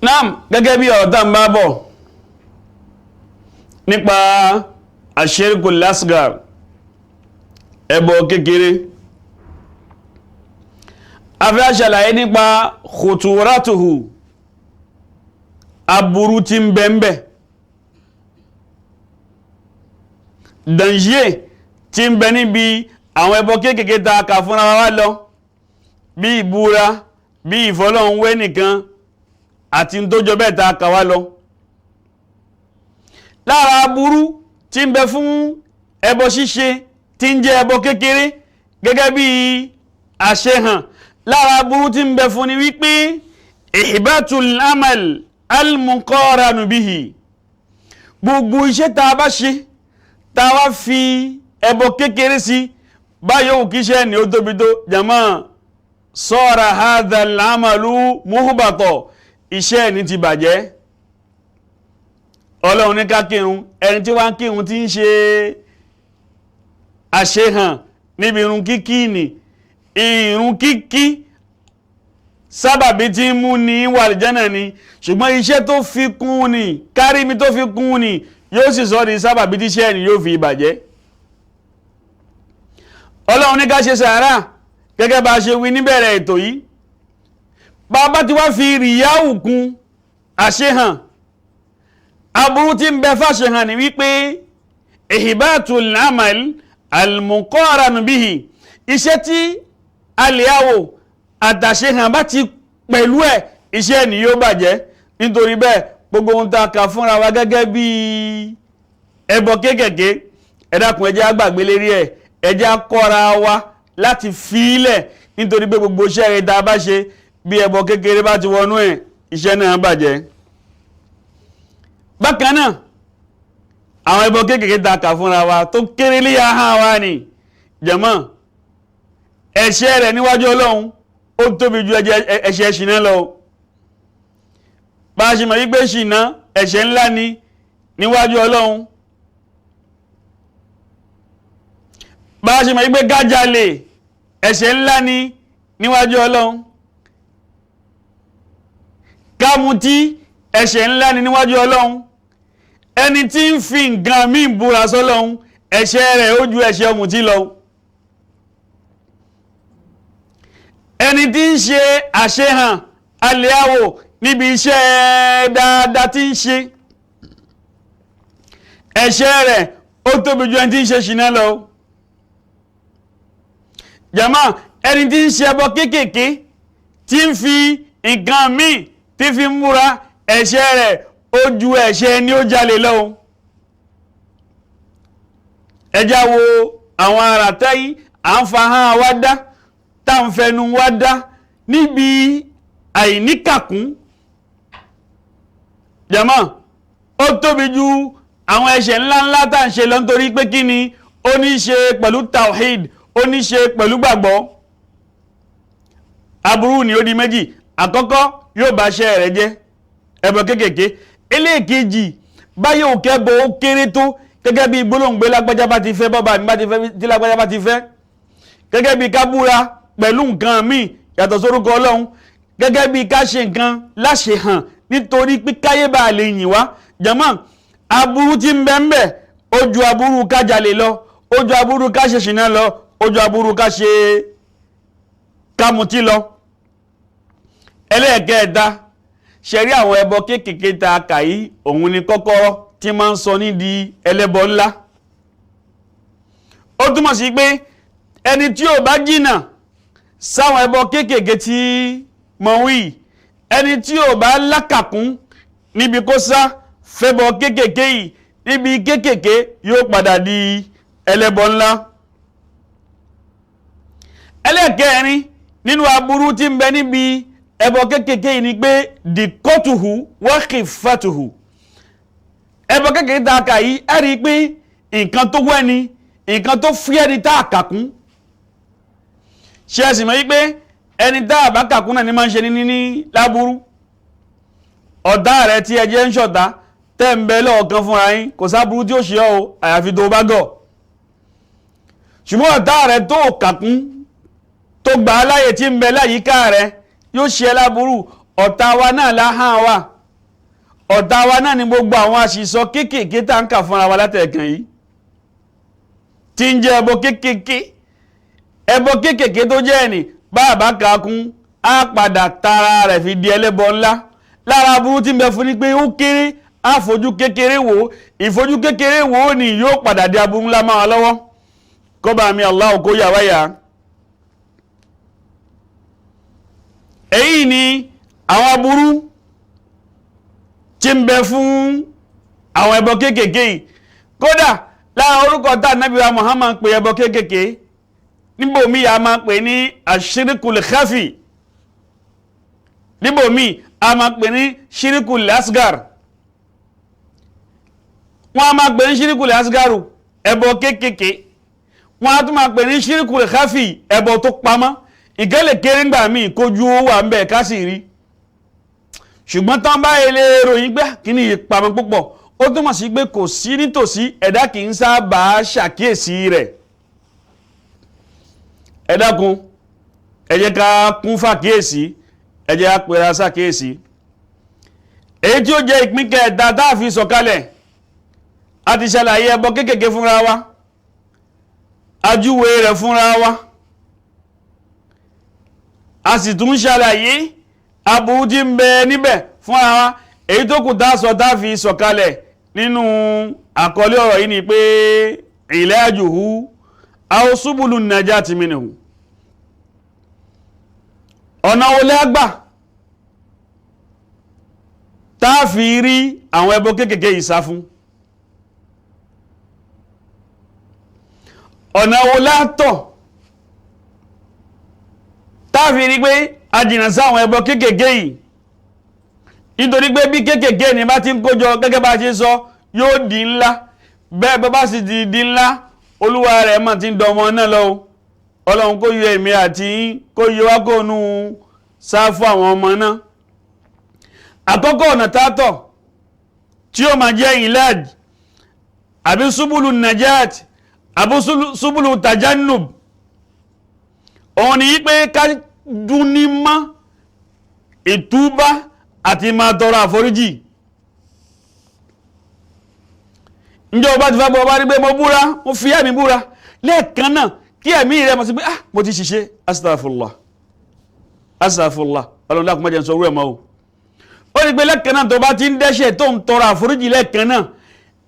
Naam, gẹ́gẹ́ bí ọ̀rọ̀ tá ń bá bọ̀ nípa ashirkul asgar ẹbọ kékeré a fẹ́ ṣàlàyé nípa khuturatuhu aburú tí ń bẹ ńbẹ̀ danger tí ń bẹ níbi àwọn ẹbọ kékeré ta kà fúnra wa lọ bí ìbúra bí ìfọlọ́hun wé nìkan àti tó jọ bẹ́ẹ̀ ta kà wá lọ lára aburú tí ń bẹ fún ẹbọ ṣíṣe tí ń jẹ́ ẹbọ kékeré gẹ́gẹ́ bí àṣehàn lára aburú tí ń bẹ fún ni wípé ihbatul amal al-muqaranu bihi gbogbo iṣẹ́ tá a bá ṣe tá a wá fi ẹbọ kékeré sí báyọ̀ kíṣẹ́ ni ó tóbi tó jama sara hadha al-amalu muhbata iṣẹ́ ní ti bàjẹ́ ọlọ́run ní ká kírun ẹni tí wá ń kírun tí ń ṣe àṣehàn níbi irun kíkí ni irun kíkí sábàbí tí ń mú ní wàlìjánà ni ṣùgbọ́n iṣẹ́ tó fi kún ni kárí mi tó fi kún ni yóò sì sọ di sábàbí tí iṣẹ́ ni yóò fi bàjẹ́ ọlọ́run ní ká ṣe sàárà gẹ́gẹ́ bá ṣe wí níbẹ̀rẹ̀ ètò yìí bàbá tí wá fi rìyáwù kún àṣehàn aburú tí ń bẹ fàṣehàn ni wípé ihbatul amal al-muqaran bihi iṣẹ́ tí alìyàwó àtàṣehàn bá ti pẹ̀lú ẹ̀ iṣẹ́ ni yóò bàjẹ́ nítorí bẹ́ẹ̀ gbogbo ohun tá a kà fúnra wa gẹ́gẹ́ bí ẹbọ kéékèèké ẹ dákun ẹ jẹ́ á gbàgbé lérí ẹ̀ ẹ jẹ́ á kọ́ra wa láti fílẹ̀ nítorí pé gbogbo iṣẹ́ rẹ̀ tá a bá ṣe bí ẹbọ kékeré bá ti wọnú ẹ̀ iṣẹ́ náà bàjẹ́ bákan náà àwọn ẹbọ kékeré ta kà fúnra wa tó kéré lé ahọ́n wa ni jàmá ẹ̀ṣẹ̀ rẹ̀ níwájú Ọlọ́run ó tóbi ju ẹ̀ṣẹ̀ ṣìnà lọ bá a ṣe mọ̀ wípé ṣìnà ẹ̀ṣẹ̀ ńlá ni níwájú Ọlọ́run bá a ṣe mọ̀ wípé kájàlè ẹ̀ṣẹ̀ ńlá ni níwájú Ọlọ́run kámutí ẹ̀ṣẹ̀ ńlá ni níwájú Ọlọ́run ẹni tí ń fi nǹkan míì búra sọ́lọ́run ẹ̀ṣẹ̀ rẹ̀ ó ju ẹ̀ṣẹ̀ ọ̀mùtí lọ ẹni tí ń ṣe àṣehàn alẹ́àwò níbi iṣẹ́ dáadáa tí ń ṣe ẹ̀ṣẹ̀ rẹ̀ ó tóbi ju ẹni tí ń ṣe ṣìnà lọ jàmá ẹni tí ń ṣe ẹbọ kéékèèké tí ń fi nǹkan míì tí fi ń múra ẹ̀ṣẹ̀ rẹ̀ ó ju ẹ̀ṣẹ̀ ni ó jalè lọ ẹjá wo àwọn ará tẹ́yí à ń fa hàn wá dá tá ń fẹnu wá dá níbi àìníkàkún jàmá ó tóbi ju àwọn ẹ̀ṣẹ̀ ńláńlá tá ń ṣe lọ nítorí pé kí ni ó ní ṣe pẹ̀lú tawhid ó ní ṣe pẹ̀lú gbàgbọ́ aburú ni ó di méjì àkọ́kọ́ yóò bá ṣẹ́ rẹ̀ jẹ́ ẹbọ kéékèèké ẹlẹ́ẹ̀kejì báyẹ̀ òkẹ́bọ̀ ó kéré tó gẹ́gẹ́ bí gbólóǹgbé lágbájá bá ti fẹ́ bọ́bá mi bá ti fẹ́ tí lágbájá bá ti fẹ́ gẹ́gẹ́ bí ká búra pẹ̀lú nǹkan míì yàtọ̀ sórúkọ Ọlọ́run gẹ́gẹ́ bí ká ṣe nǹkan láṣẹ hàn nítorí pé káyé bá lè yìn wá jàmá aburú tí ń bẹ ń bẹ ó ju aburú ká jalè lọ ó ju aburú ká ṣe ṣìnà lọ ó ju aburú ká ṣe kámutí lọ ẹlẹ́ẹ̀kẹta ṣẹ̀rí àwọn ẹbọ kéékèèké ta kà yí òun ni kọ́kọ́rọ́ tí máa ń sọ nídìí ẹlẹ́bọ ńlá ó túmọ̀ sí pé ẹni tí ò bá jìnà sáwọn ẹbọ kéékèèké tí mọ̀ wí ẹni tí ò bá lákàkún níbi kó sá fẹ́bọ kéékèèké yìí níbi kéékèèké yóò padà di ẹlẹ́bọ ńlá ẹlẹ́ẹ̀kẹrin nínú aburú tí ń bẹ níbi ẹbọ kékèké ni pé dìkọ́tuhu wákìfàtuhu ẹbọ kékèké tá a kà yìí ẹ rí i pé nǹkan tó wẹ́ ni nǹkan tó fúyẹ́ ni tá a kàkún ṣe ẹ̀sìn mọ́ yí pé ẹni tá a bá kàkún náà ni máa ń ṣe ní láburú ọ̀tá rẹ̀ tí ẹjẹ́ ń ṣọ̀tá tẹ́ ń bẹ lọ́ọ̀kan fúnra yín kò sáburú tí ó ṣe ọ́ o àyàfi tó bá gọ̀ ṣùgbọ́n ọ̀tá rẹ̀ tó kàkún tó gbà á láyè tí ń bẹ láyìíká rẹ̀ yóò ṣe ẹ́ láburú ọ̀tá wa náà láhàn wa ọ̀tá wa náà ni gbogbo àwọn àṣìṣọ kéékèèké tá ń kà fúnra wa látẹ̀ẹ̀kan yìí tí ń jẹ́ ẹbọ kéékèèké tó jẹ́ ẹni bàbá kàkún á padà tara rẹ̀ fi di ẹlẹ́bọ ńlá lára aburú tí ń bẹ fún ni pé ó kéré àfojú kékeré wò ìfojú kékeré wò ó ní yóò padà di aburú ńlá máa lọ́wọ́ kọ́ba mi Allah kó yà wáyà. èyí ni àwọn aburú tí ń bẹ fún àwọn ẹbọ kéékèèké yìí kódà lára orúkọ tá Ànábì wa Muhammad pè ẹbọ kéékèèké níbòmí a máa pè ní ashirikul khafi níbòmí a máa pè ní shirikul asgar wọ́n a máa pè ní shirikul asgaru ẹbọ kéékèèké wọ́n a tún máa pè ní shirikul khafi ẹbọ tó pamọ́ ìgẹ́lẹ̀ kéré ńgbà míì kójú ó wà ń bẹ̀ ká sì rí ṣùgbọ́n tán bá ilé ròyìn gbá kí ní ìpamọ́ púpọ̀ ó túmọ̀ sí pé kò sí nítòsí ẹ̀dá kì í sábà ṣàkíyèsí rẹ̀ ẹ dákun ẹ jẹ́ ká kún fàkíyèsí ẹ jẹ́ ká pèrà ṣàkíyèsí èyí tí ó jẹ́ ìpín kẹta tá a fi sọ̀kalẹ̀ a ti ṣàlàyé ẹbọ kéékèèké fúnra wa ajúwe rẹ̀ fúnra wa a sì tún ṣàlàyé aburú tí ń bẹ níbẹ̀ fúnra wa èyí tó kù tá a sọ tá a fi sọ̀kalẹ̀ nínú àkọlé ọ̀rọ̀ yìí ni pé ilajuhu aw subulu najati minhu ọ̀nà wo lágbà tá a fi rí àwọn ẹbọ kéékèèké yìí sá fún ọ̀nà wo látọ̀ tá a fi rí pé a jìnà sáwọn ẹbọ kéékèèké yìí nítorí pé bí kéékèèké ni bá ti ń kójọ gẹ́gẹ́ bá ṣe sọ yóò di ńlá bẹ́ẹ̀ bá bá sì di ńlá olúwa rẹ̀ mà ti ń dọmọ náà lọ ọlọ́run kó yọ èmi àti kó yọ wá kó nù sáfù àwọn ọmọ náà àkọ́kọ́ ọ̀nà tátọ̀ tí ó máa jẹ́ ìlàj àbí súbùlù najat àbí súbùlù tajannub òun ni pé ká dún ní mọ́ ìtúbá àti máa tọrọ àforíjì ǹjẹ́ o bá ti fẹ́ bọ́ bá rí pé mo búra mo fi ẹ̀mí búra lẹ́ẹ̀kan náà kí ẹ̀mí rẹ̀ mọ̀ sí pé mo ti ṣiṣẹ́ astaghfirullah ọlọ́run dákun má jẹ́ n sọ orú ẹ̀ mọ́ o ó rí pé lẹ́ẹ̀kan náà tó bá ti ń dẹ́ṣẹ̀ tó ń tọrọ àforíjì lẹ́ẹ̀kan náà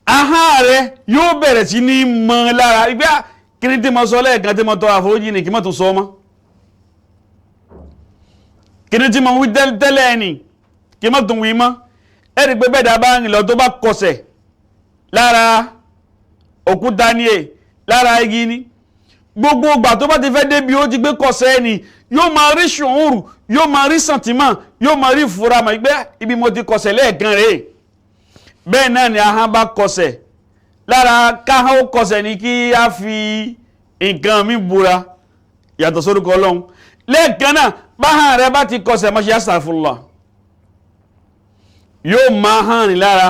ahọ́n rẹ̀ yóò bẹ̀rẹ̀ sí ní mọ́ lára ìgbé kí ni tí mo sọ lẹ́ẹ̀kan tí mo tọrọ àforíjì ni kí mo tún sọ mọ́ kí ni tí mo wí tẹ́lẹ̀ ẹni kí mo tún wí mọ́ ẹ̀rí pé bẹ́ẹ̀ dá bá rìn lọ tó bá kọsẹ̀ lára òkúta ní lára igi ní gbogbo ìgbà tó bá ti fẹ́ débi ó ti gbé kọsẹ̀ ẹni yóò máa rí ṣùúrù yóò máa rí sàntìmọ̀ yóò máa rí ìfura mọ̀ ìgbé ibi mo ti kọsẹ̀ lẹ́ẹ̀kan rèé bẹ́ẹ̀ náà ni ahọ́n bá kọsẹ̀ lára káhán ó kọsẹ̀ ní kí a fi nǹkan mi búra yàtọ̀ sórúkọ ọlọ́run lẹ́ẹ̀kan náà báhàn rẹ bá ti kọsẹ̀ mọ́ ṣe astaghfirullah yóò máa hàn ní lára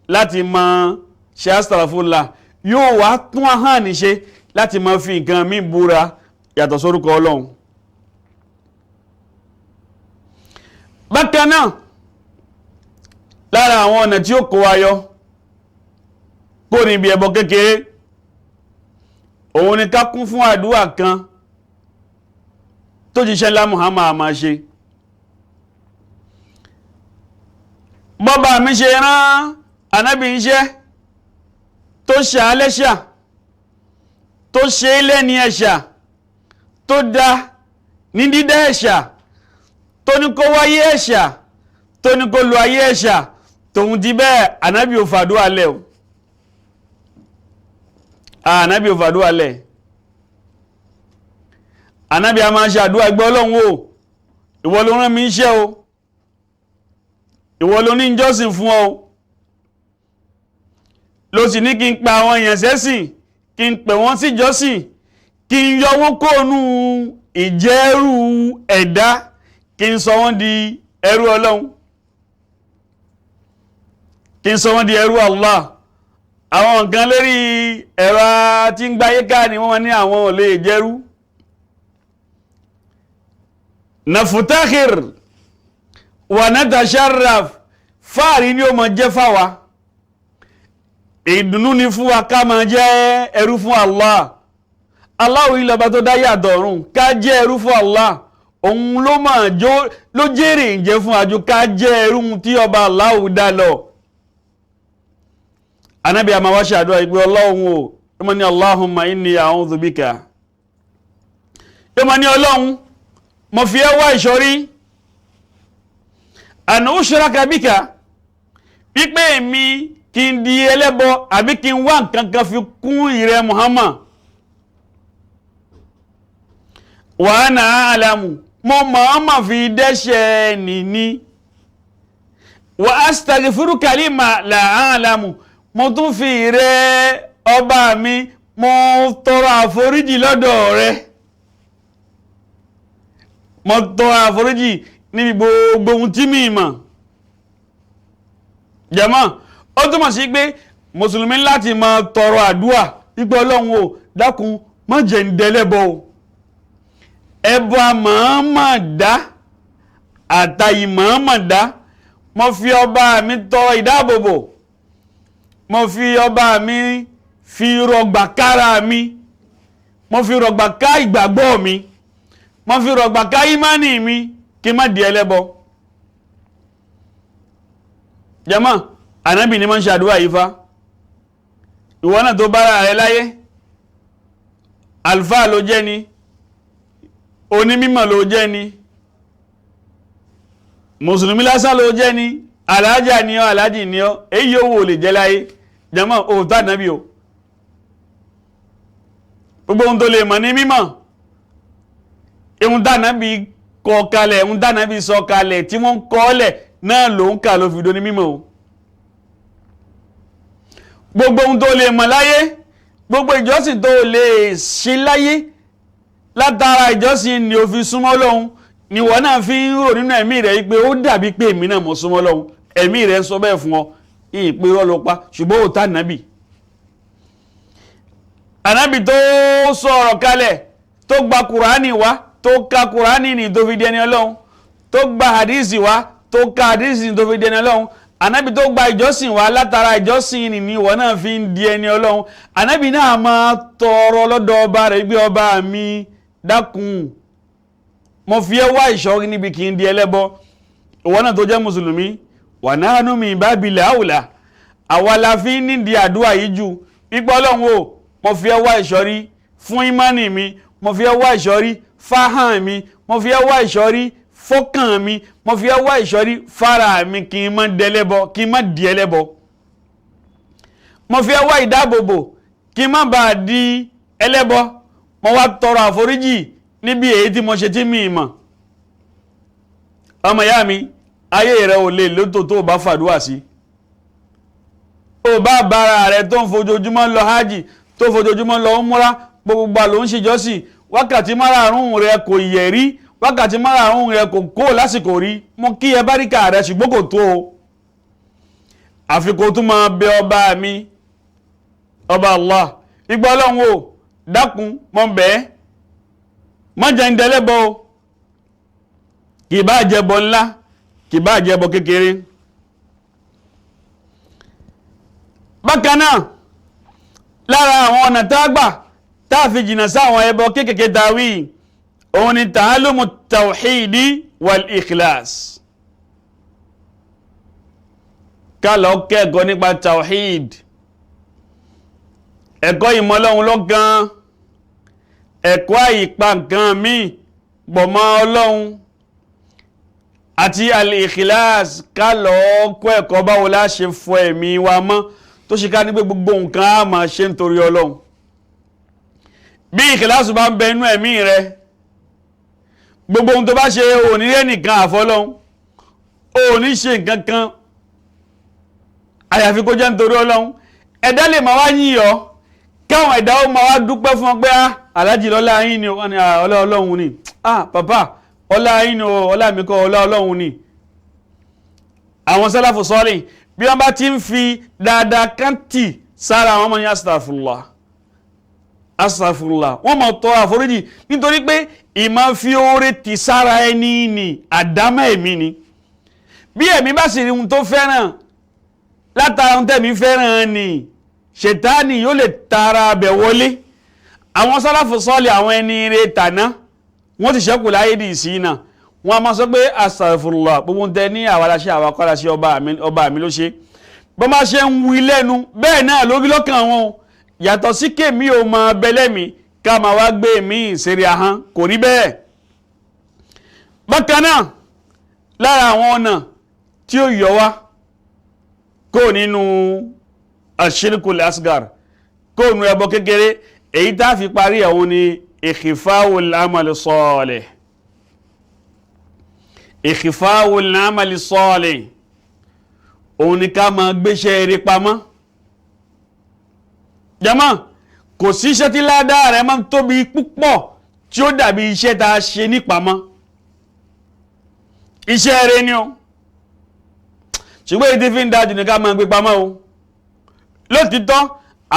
láti máa ṣe astaghfirullah yóò wá tún ahọ́n ní ṣe láti máa fi nǹkan mi búra yàtọ̀ sórúkọ ọlọ́run bákan náà lára àwọn ọ̀nà tí ó kó wa yọ kó níbi ẹbọ kékeré òun ni ká kún fún àdúrà kan tó jíṣẹ́ ńlá Muhammad máa ṣe bọ́bá mi ṣe rán ànábì iṣẹ́ tó ṣe alẹ́ṣà tó ṣe lẹ́ni ẹ̀ṣà tó dá ní dídá ẹ̀ṣà tó ní kó wáyé ẹ̀ṣà tó ní kó lo ayé ẹ̀ṣà tòun ti bẹ́ẹ̀ ànábì ò fàdúrà lẹ̀ o ànábì ò fàdúrà lẹ̀ ànábì a máa ṣe àdúrà ẹgbẹ́ ọlọ́run o ìwọ ló rán mi iṣẹ́ o, ìwọ ló ní ìjọsìn fún ọ, ló sì ní kí n pa àwọn èèyàn sẹ́sìn, kí n pè wọ́n sí ìjọsìn, kí n yọ wọ́n kóònù ìjẹ́rù ẹ̀dá, kí n sọ wọ́n di ẹrú Ọlọ́run, kí n sọ wọ́n di ẹrú Allah. Àwọn nǹkan lérí ẹ̀rọ tí ń gbáyé ká ni wọ́n ní àwọn ò lè jẹ́rú. Nafutakhir wa natasharraf, fáàrí ni ó máa jẹ́ fáwa, ìdùnnú ni fún wa ká máa jẹ́ ẹrú fún Allah. Allah ìlọba tó dáyé àtọ̀run, ká jẹ́ ẹrú fún Allah, òun ló jèrè ìjẹ́ fún àjò ká jẹ́ ẹrú tí ọba Allah dá lọ. Ànábì a máa wá ṣàdúrà ìpé Ọlọ́run o, ìmọ̀ ní Allahumma inni a'udhu bika, ìmọ̀ ní Ọlọ́run mo fi ẹ́ wá ìṣọ́rí an ushraka bika, wípé èmi kí n di ẹlẹ́bọ àbí kí n wá nǹkan kan fi kún ìrẹ Muhammad. Wa ana a'lamu, mo máa fi dẹ́ṣẹ̀ nìní. Wa astaghfiruka lima la a'lamu, mo tún fi ìrẹ ọba mi mo tọrọ àforíjì lọ́dọ̀ rẹ, mo tọrọ àforíjì níbi gbogbo ohun tí mi mọ̀. Jàmá, ó túnmọ̀ sí pé mùsùlùmí láti máa tọrọ àdúà wípé Ọlọ́run o dákun má jẹ́ n dẹlẹ́bọ o, ẹbọ àmọ̀ọ́mọ̀ dá àtàyì mọ̀ọ́mọ̀ dá, mo fi ọba mi tọrọ ìdáàbòbò, mo fi ọba mi fi rọgbà kára mi, mo fi rọgbà ká ìgbàgbọ́ mi, mo fi rọgbà ká ìmánì mi, kí má di ẹlẹ́bọ. Jàmá, Ànábì ni máa ń ṣàdúrà yìí fa. Ìwọ náà tó bára rẹ láyé, àlùfáà ló jẹ́ ni, onímímọ̀ ló jẹ́ ni, mùsùlùmí lásán ló jẹ́ ni, alájà ni ọ́, alájì ni ọ́, èyí owó lè jẹ́ láyé. Jàmá, òótọ́ Ànábì o. Gbogbo ohun tó lè mọ̀ ní mímọ̀, ohun tí Ànábì kọ kalẹ̀, ohun tí Ànábì sọ kalẹ̀ tí wọ́n kọ́ lẹ̀ náà ló ń kà ló fi dó ní mímọ̀ o. Gbogbo ohun tó lè mọ̀ láyé, gbogbo ìjọsìn tó lè ṣe láyé, látara ìjọsìn ni ó fi súnmọ́ Ọlọ́run, ni wọ́n náà fi ń rò nínú ẹ̀mí rẹ̀ pé ó dàbí pé èmi náà mọ̀ súnmọ́ Ọlọ́run. Ẹ̀mí rẹ̀ ń sọ bẹ́ẹ̀ fún ọ, ìpè rọ́ ló pa, ṣùgbọ́n ó tà Ànábì. Ànábì tó sọ̀rọ̀ kalẹ̀, tó gba Kùránì wá, tó ka Kùránì ní tó fi di ẹni Ọlọ́run, tó gba hadisi wá, tó ka hadisi ní tó fi di ẹni Ọlọ́run. Ànábì tó gba ìjọsìn wá, látara ìjọsìn ni ìwọ náà fi ń di ẹni Ọlọ́run. Ànábì náà máa tọrọ lọ́dọ̀ ọba rẹ̀ gbé ọba mi dákun, mo fi ẹ́ wá ìṣọ́ níbi kí n di ẹlẹ́bọ. Ìwọ náà tó jẹ́ mùsùlùmí, wa nahnu min babil aula, àwa la fi ń nídìí àdúrà yìí jù, wípé Ọlọ́run o, mo fi ẹ́ wá ìṣọ́rí fún ìmánì mi, mo fi ẹ́ wá ìṣọ́rí fáhàn mi, mo fi ẹ́ wá ìṣọ́rí fọ́kàn mi, mo fi ẹ́ wá ìṣọ́rí fara mi, kí n má dẹlẹ́bọ, kí n má di ẹlẹ́bọ. Mo fi ẹ́ wá ìdáàbòbò kí n má bàa di ẹlẹ́bọ. Mo wá tọrọ àforíjì níbi èyí tí mo ṣe tí mi mọ̀. Ọmọ ìyá mi, ayé rẹ̀ ò lè lótò tó bá fàdúwà sí. Ó bá bára rẹ̀ tó ń fojoojúmọ́ lọ hájì, tó fojoojúmọ́ lọ umura, gbogbo ló ń ṣèjọ́sìn, wákàtí márààrún rẹ̀ kò yẹ̀ rí, wákàtí márààrún rẹ̀ kò kó lásìkò rí. Mo kí ẹ báríkà rẹ̀ ṣùgbọ́n kò tó o. Àfikún tó máa bẹ ọba mi, ọba Allah, ìgbà Ọlọ́run o dákun mọ́ bẹ́ẹ̀, má jẹ́ ń dẹlẹ́bọ o, kì bá jẹbọ ńlá, kì bá jẹbọ kékeré. Bákan náà, lára àwọn ọ̀nà tágbà táà fi jìnà sáwọn ẹbọ kékèké tàwí, òun ni ta'alumu tawhidi wal ikhlas. Ká lọ kẹ́kọ̀ọ́ nípa tawhid, ẹ̀kọ́ ìmọ̀lọ́hun lọ́kan, ẹ̀kọ́ àìpa nǹkan míì pọ̀ mọ́ Ọlọ́hun, àti al-ikhlas. Ká lọ kọ́ ẹ̀kọ́ báwo la ṣe fọ ẹ̀mí wa mọ́, tó ṣe ká ní pé gbogbo nǹkan á máa ṣe nítorí Ọlọ́hun. Bí ikhlas bá ń bẹ inú ẹ̀mí rẹ, gbogbo ohun tó bá ṣe ò ní rẹ́ nìkan àfọlọ́hun, ò ní ṣe nǹkan kan àyàfi kó jẹ́ nítorí Ọlọ́hun. Ẹ̀dá lè máa wá yìn ọ́, káwọn ẹ̀dá ó máa wá dúpẹ́ fún ọ pé aláàjì lọ́lá yín ni wọ́n ní ọlá Ọlọ́hun ni, bàbá ọlá yín ni ọlá mi kọ́ ọlá Ọlọ́hun ni. Àwọn sálàfù sọ́ọ̀lì bí wọ́n bá ti ń fi dáadáa kántì sára àwọn ọmọ ní astaghfirullah astaghfirullah, wọ́n máa tọrọ àforíjì nítorí pé ìmọ̀ fi oore ti sára ẹni ni àdámọ́ ẹ̀mí ni. Bí ẹ̀mí bá sì rí ohun tó fẹ́ràn látara ohun tẹ̀mí fẹ́ràn ni ṣètánì yóò lè tara abẹ̀ wọlé. Àwọn sálàfù sọ́ọ̀lì àwọn ẹni rẹ̀ tàná wọ́n ti ṣẹ́kù láyé dì sí náà, wọ́n a máa sọ pé astaghfirullah gbogbo ń tẹ ní àwàláṣẹ́ àwàkọ́láṣẹ́ ọba mi ló ṣe. Bọ́n bá ṣe ń wí lẹ́nu bẹ́ẹ̀ náà lórí lọ́kàn wọn, yàtọ̀ sí kémi ò mọ bẹlẹ́mi ká máa wá gbé mi ìṣeré ahọ́n, kò rí bẹ́ẹ̀. Bákan náà lára àwọn ọ̀nà tí ó yọ wá kó nínú ashirkul asgar, kó nínú ẹbọ kékeré, èyí tá fi parí ẹ̀wọ̀n ni ikhfa'ul amal salih. Ikhfa'ul amal salih òun ni ká máa gbéṣẹ́ eré pamọ́. Jàmá, kò sí iṣẹ́ tí ládàá rẹ̀ máa ń tóbi púpọ̀ tí ó dàbí iṣẹ́ tá a ṣe nípamọ́. Iṣẹ́ eré ni o, ṣùgbọ́n èyí tí fi ń dájú ní ká máa gbé pamọ́ o. Lótìtọ́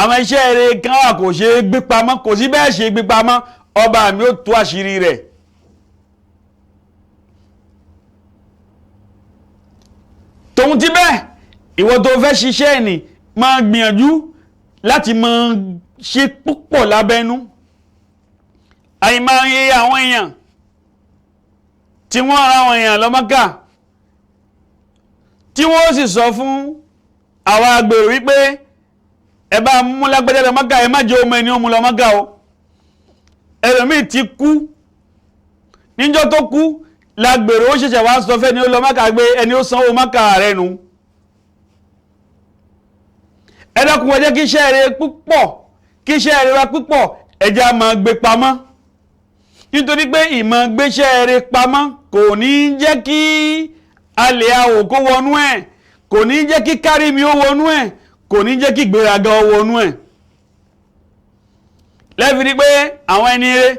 àwọn iṣẹ́ eré kan wà kò ṣe é gbé pamọ́, kò sí bẹ́ẹ̀ ṣe gbé pamọ́, ọba mi ó tú àṣírí rẹ̀. Tòun ti bẹ́ẹ̀ ìwọ tó fẹ́ ṣiṣẹ́ ẹni máa gbìyànjú láti máa ṣe púpọ̀ lábẹ́nú. Àìmáyé àwọn èèyàn tí wọ́n ra àwọn èèyàn lọ Mákà tí wọ́n sì sọ fún àwọn agbèrò wípé ẹ bá mú lágbẹ́jẹ́ lọ Mákà, ẹ má jẹ́ ọmọ ẹni ó mú lọ Mákà o. Ẹlòmíì ti kú, níjọ́ tó kú lágbèrò ó ṣẹ̀ṣẹ̀ wá sọ fẹ́ ni ó lọ Mákà gbé ẹni ó sanwó Mákà rẹ̀ nù. Ẹ dákun, ẹ jẹ́ kí iṣẹ́ rere púpọ̀, kí iṣẹ́ rere wa púpọ̀, ẹ jẹ́ á máa gbé pamọ́. Nítorí pé ìmọ̀ gbéṣẹ́ rere pamọ́ kò ní jẹ́ kí alẹ́ àwò kó wọnú ẹ̀, kò ní jẹ́ kí kárí mi ó wọnú ẹ̀, kò ní jẹ́ kí gbéraga ó wọnú ẹ̀. Lẹ́fi rí pé àwọn ẹni rere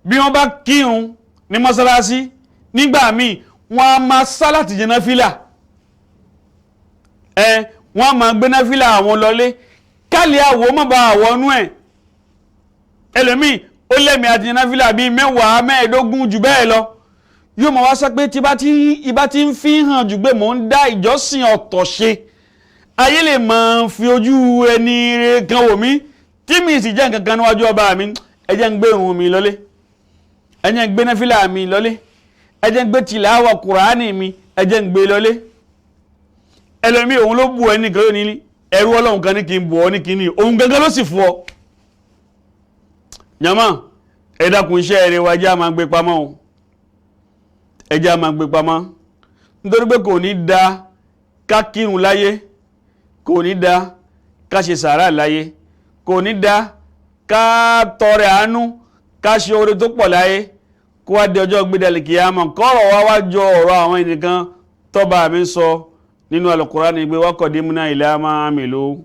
bí wọ́n bá kírun ní mọ́sálásí nígbà míì wọ́n á máa sá láti jẹ náfílà. Wọ́n máa gbé náfílà àwọn lọlé kálẹ̀ àwọ̀ mọ́ bá àwọnú ẹ̀. Ẹlòmíì ó lẹ́mí àti náfílà bíi 10 15 jù bẹ́ẹ̀ lọ, yóò máa wá sọ pé ibá tí ń fi hàn jù pé mò ń dá ìjọsìn ọ̀tọ̀ ṣe, ayé lè máa fi ojú ẹni rere kan wò mí tí mi sì jẹ́ nǹkan kan níwájú ọba mi. Ẹ jẹ́ ń gbé ìrun mi lọlé, ẹ jẹ́ ń gbé náfílà mi lọlé, ẹ jẹ́ ń gbé tìláwà Kùránì mi, ẹ jẹ́ ń gbé lọlé. Ẹlòmíì òun ló bù ẹni kan ní ẹrú Ọlọ́run kan ní kí n bù ọ ní kíní, òun gangan ló sì fún ọ. Jàmá, ẹ dákun iṣẹ́ eré wa ẹjẹ́ á máa gbé pamọ́ o, ẹjẹ́ á máa gbé pamọ́. Nítorí pé kò ní da ká kírun láyé, kò ní da ká ṣe sàárà láyé, kò ní da ká tọrẹ àánú, ká ṣe oore tó pọ̀ láyé, kó wá di ọjọ́ gbédàlì kíyámà kọ́rọ̀ wá jọ ọ̀rọ̀ àwọn ènìyàn tọ́ba mi sọ nínú Al-Qur'ani pé wa qadimna ila ma amilu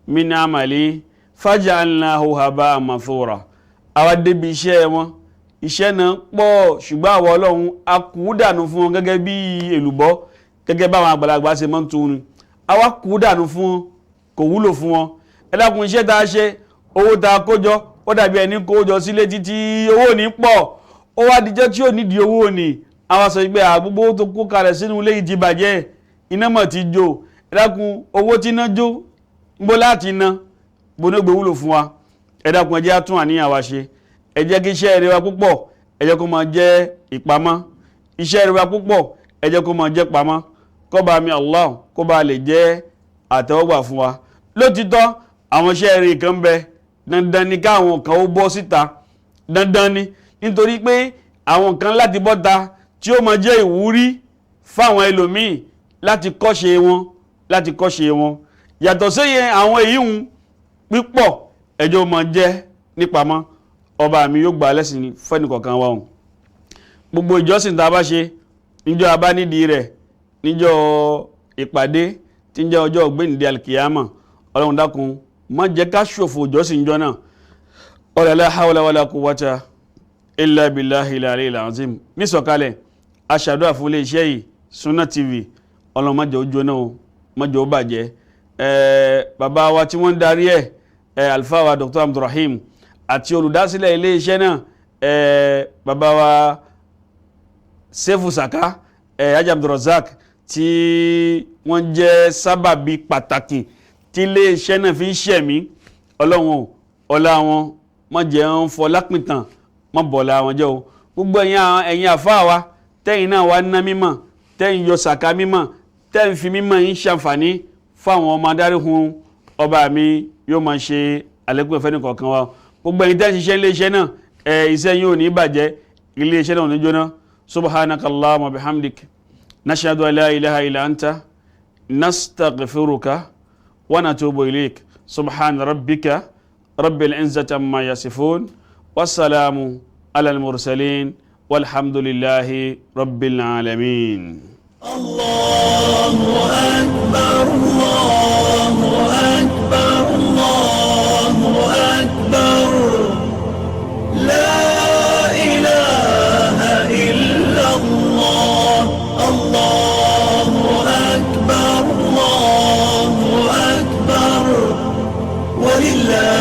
min amali faj'alnahu haba'an manthura. Àwa débi iṣẹ́ wọn, iṣẹ́ náà pọ̀ ṣùgbọ́n àwọn Ọlọ́run a kú dànù fún wọn gẹ́gẹ́ bí èlùbọ́, gẹ́gẹ́ báwọn àgbàlagbà ṣe máa ń tún ni. Àwa kú dànù fún wọn, kò wúlò fún wọn. Ẹ dákun, iṣẹ́ tá a ṣe, owó tá a kójọ, ó dàbí ẹni kójọ sílé títí owó ní pọ̀, ó wá dijọ́ tí ò nídìí owó ni. Àwọn sọ pé àgbogbo tó kó kalẹ̀ sínú ilé yìí ti bàjẹ́, iná mọ̀ ti jó. Ẹ dákun, owó tí iná jó ń bọ́ láti iná bó ní gbé wúlò fún wa. Ẹ dákun, ẹ jẹ́ á tún àníyàn wa ṣe, ẹ jẹ́ kí iṣẹ́ rere wa púpọ̀ ẹ jẹ́ kó máa jẹ́ ìpamọ́, iṣẹ́ rere wa púpọ̀ ẹ jẹ́ kó máa jẹ́ pamọ́, kó bá mi Allah kó bá lè jẹ́ àtẹ́wọ́gbà fún wa. Lótìtọ́ àwọn iṣẹ́ rere kan bẹ dandan ni káwọn kan ó bọ́ síta, dandan ni, nítorí pé àwọn kan láti bọ́ta tí ó máa jẹ́ ìwúrí fáwọn ẹlòmíì láti kọ́ṣe wọn, yàtọ̀ séyẹ àwọn èyí ń pípọ̀ ẹjọ́ máa jẹ́ nípamọ́. Ọba mi yóò gbà lẹ́sìn fẹ́ni kọ̀ọ̀kan wa hùn. gbogbo ìjọsìn tá a bá ṣe níjọ́ a bá nídìí rẹ̀ níjọ́ ìpàdé tí ń jẹ́ ọjọ́ ọ̀gbẹ́ni alkiyama ọlọ́run dákun má jẹ́ ká ṣòfò ìjọsìn jọ náà ọ̀rẹ́ la hawla wala quwwata illa billahi al-aliyyil azim ní sọ̀kalẹ̀ aṣàdúrà fún iléeṣẹ́ yìí Sunna TV ọlọ́run má jẹ́ ó jóná o má jẹ́ ó bàjẹ́ bàbá wa tí wọ́n ń darí alfa wa Dr. Abdulrahim àti olùdásílẹ̀ iléeṣẹ́ náà bàbá wa Sefu Saka Haji Abdulrazak tí wọ́n jẹ́ sábàbí pàtàkì tí iléeṣẹ́ náà fi ń ṣẹ̀mí ọlọ́run ọlá wọn má jẹ́ ń fọ lápìntàn má bọ̀lá wọn jẹ́ o gbogbo ẹ̀yin àfáà wa tẹ́yìn náà wá ná mímọ̀ tẹ́yìn yọ sàká mímọ̀ tẹ́yìn fi mímọ̀ yín ṣàǹfààní fáwọn ọmọ adáríhun ọba mi yóò máa ṣe àlékún ẹ̀fẹ́ nìkọ̀ọ̀kan wa gbogbo ẹ̀yin tẹ́yìn ṣiṣẹ́ iléeṣẹ́ náà iṣẹ́ yín ò ní bàjẹ́ iléeṣẹ́ náà ò ní jóná subhanakallahumma wa bihamdik nashhadu an la ilaha illa anta nastaghfiruka wa natubu ilayk subhana rabbika rabbil izzati amma yasifun wassalamu ala al-mursalin walhamdulillahi rabbil alamin. Allahu akbar, Allahu akbar, Allahu akbar, la ilaha illa Allah, Allahu akbar, Allahu akbar, walillah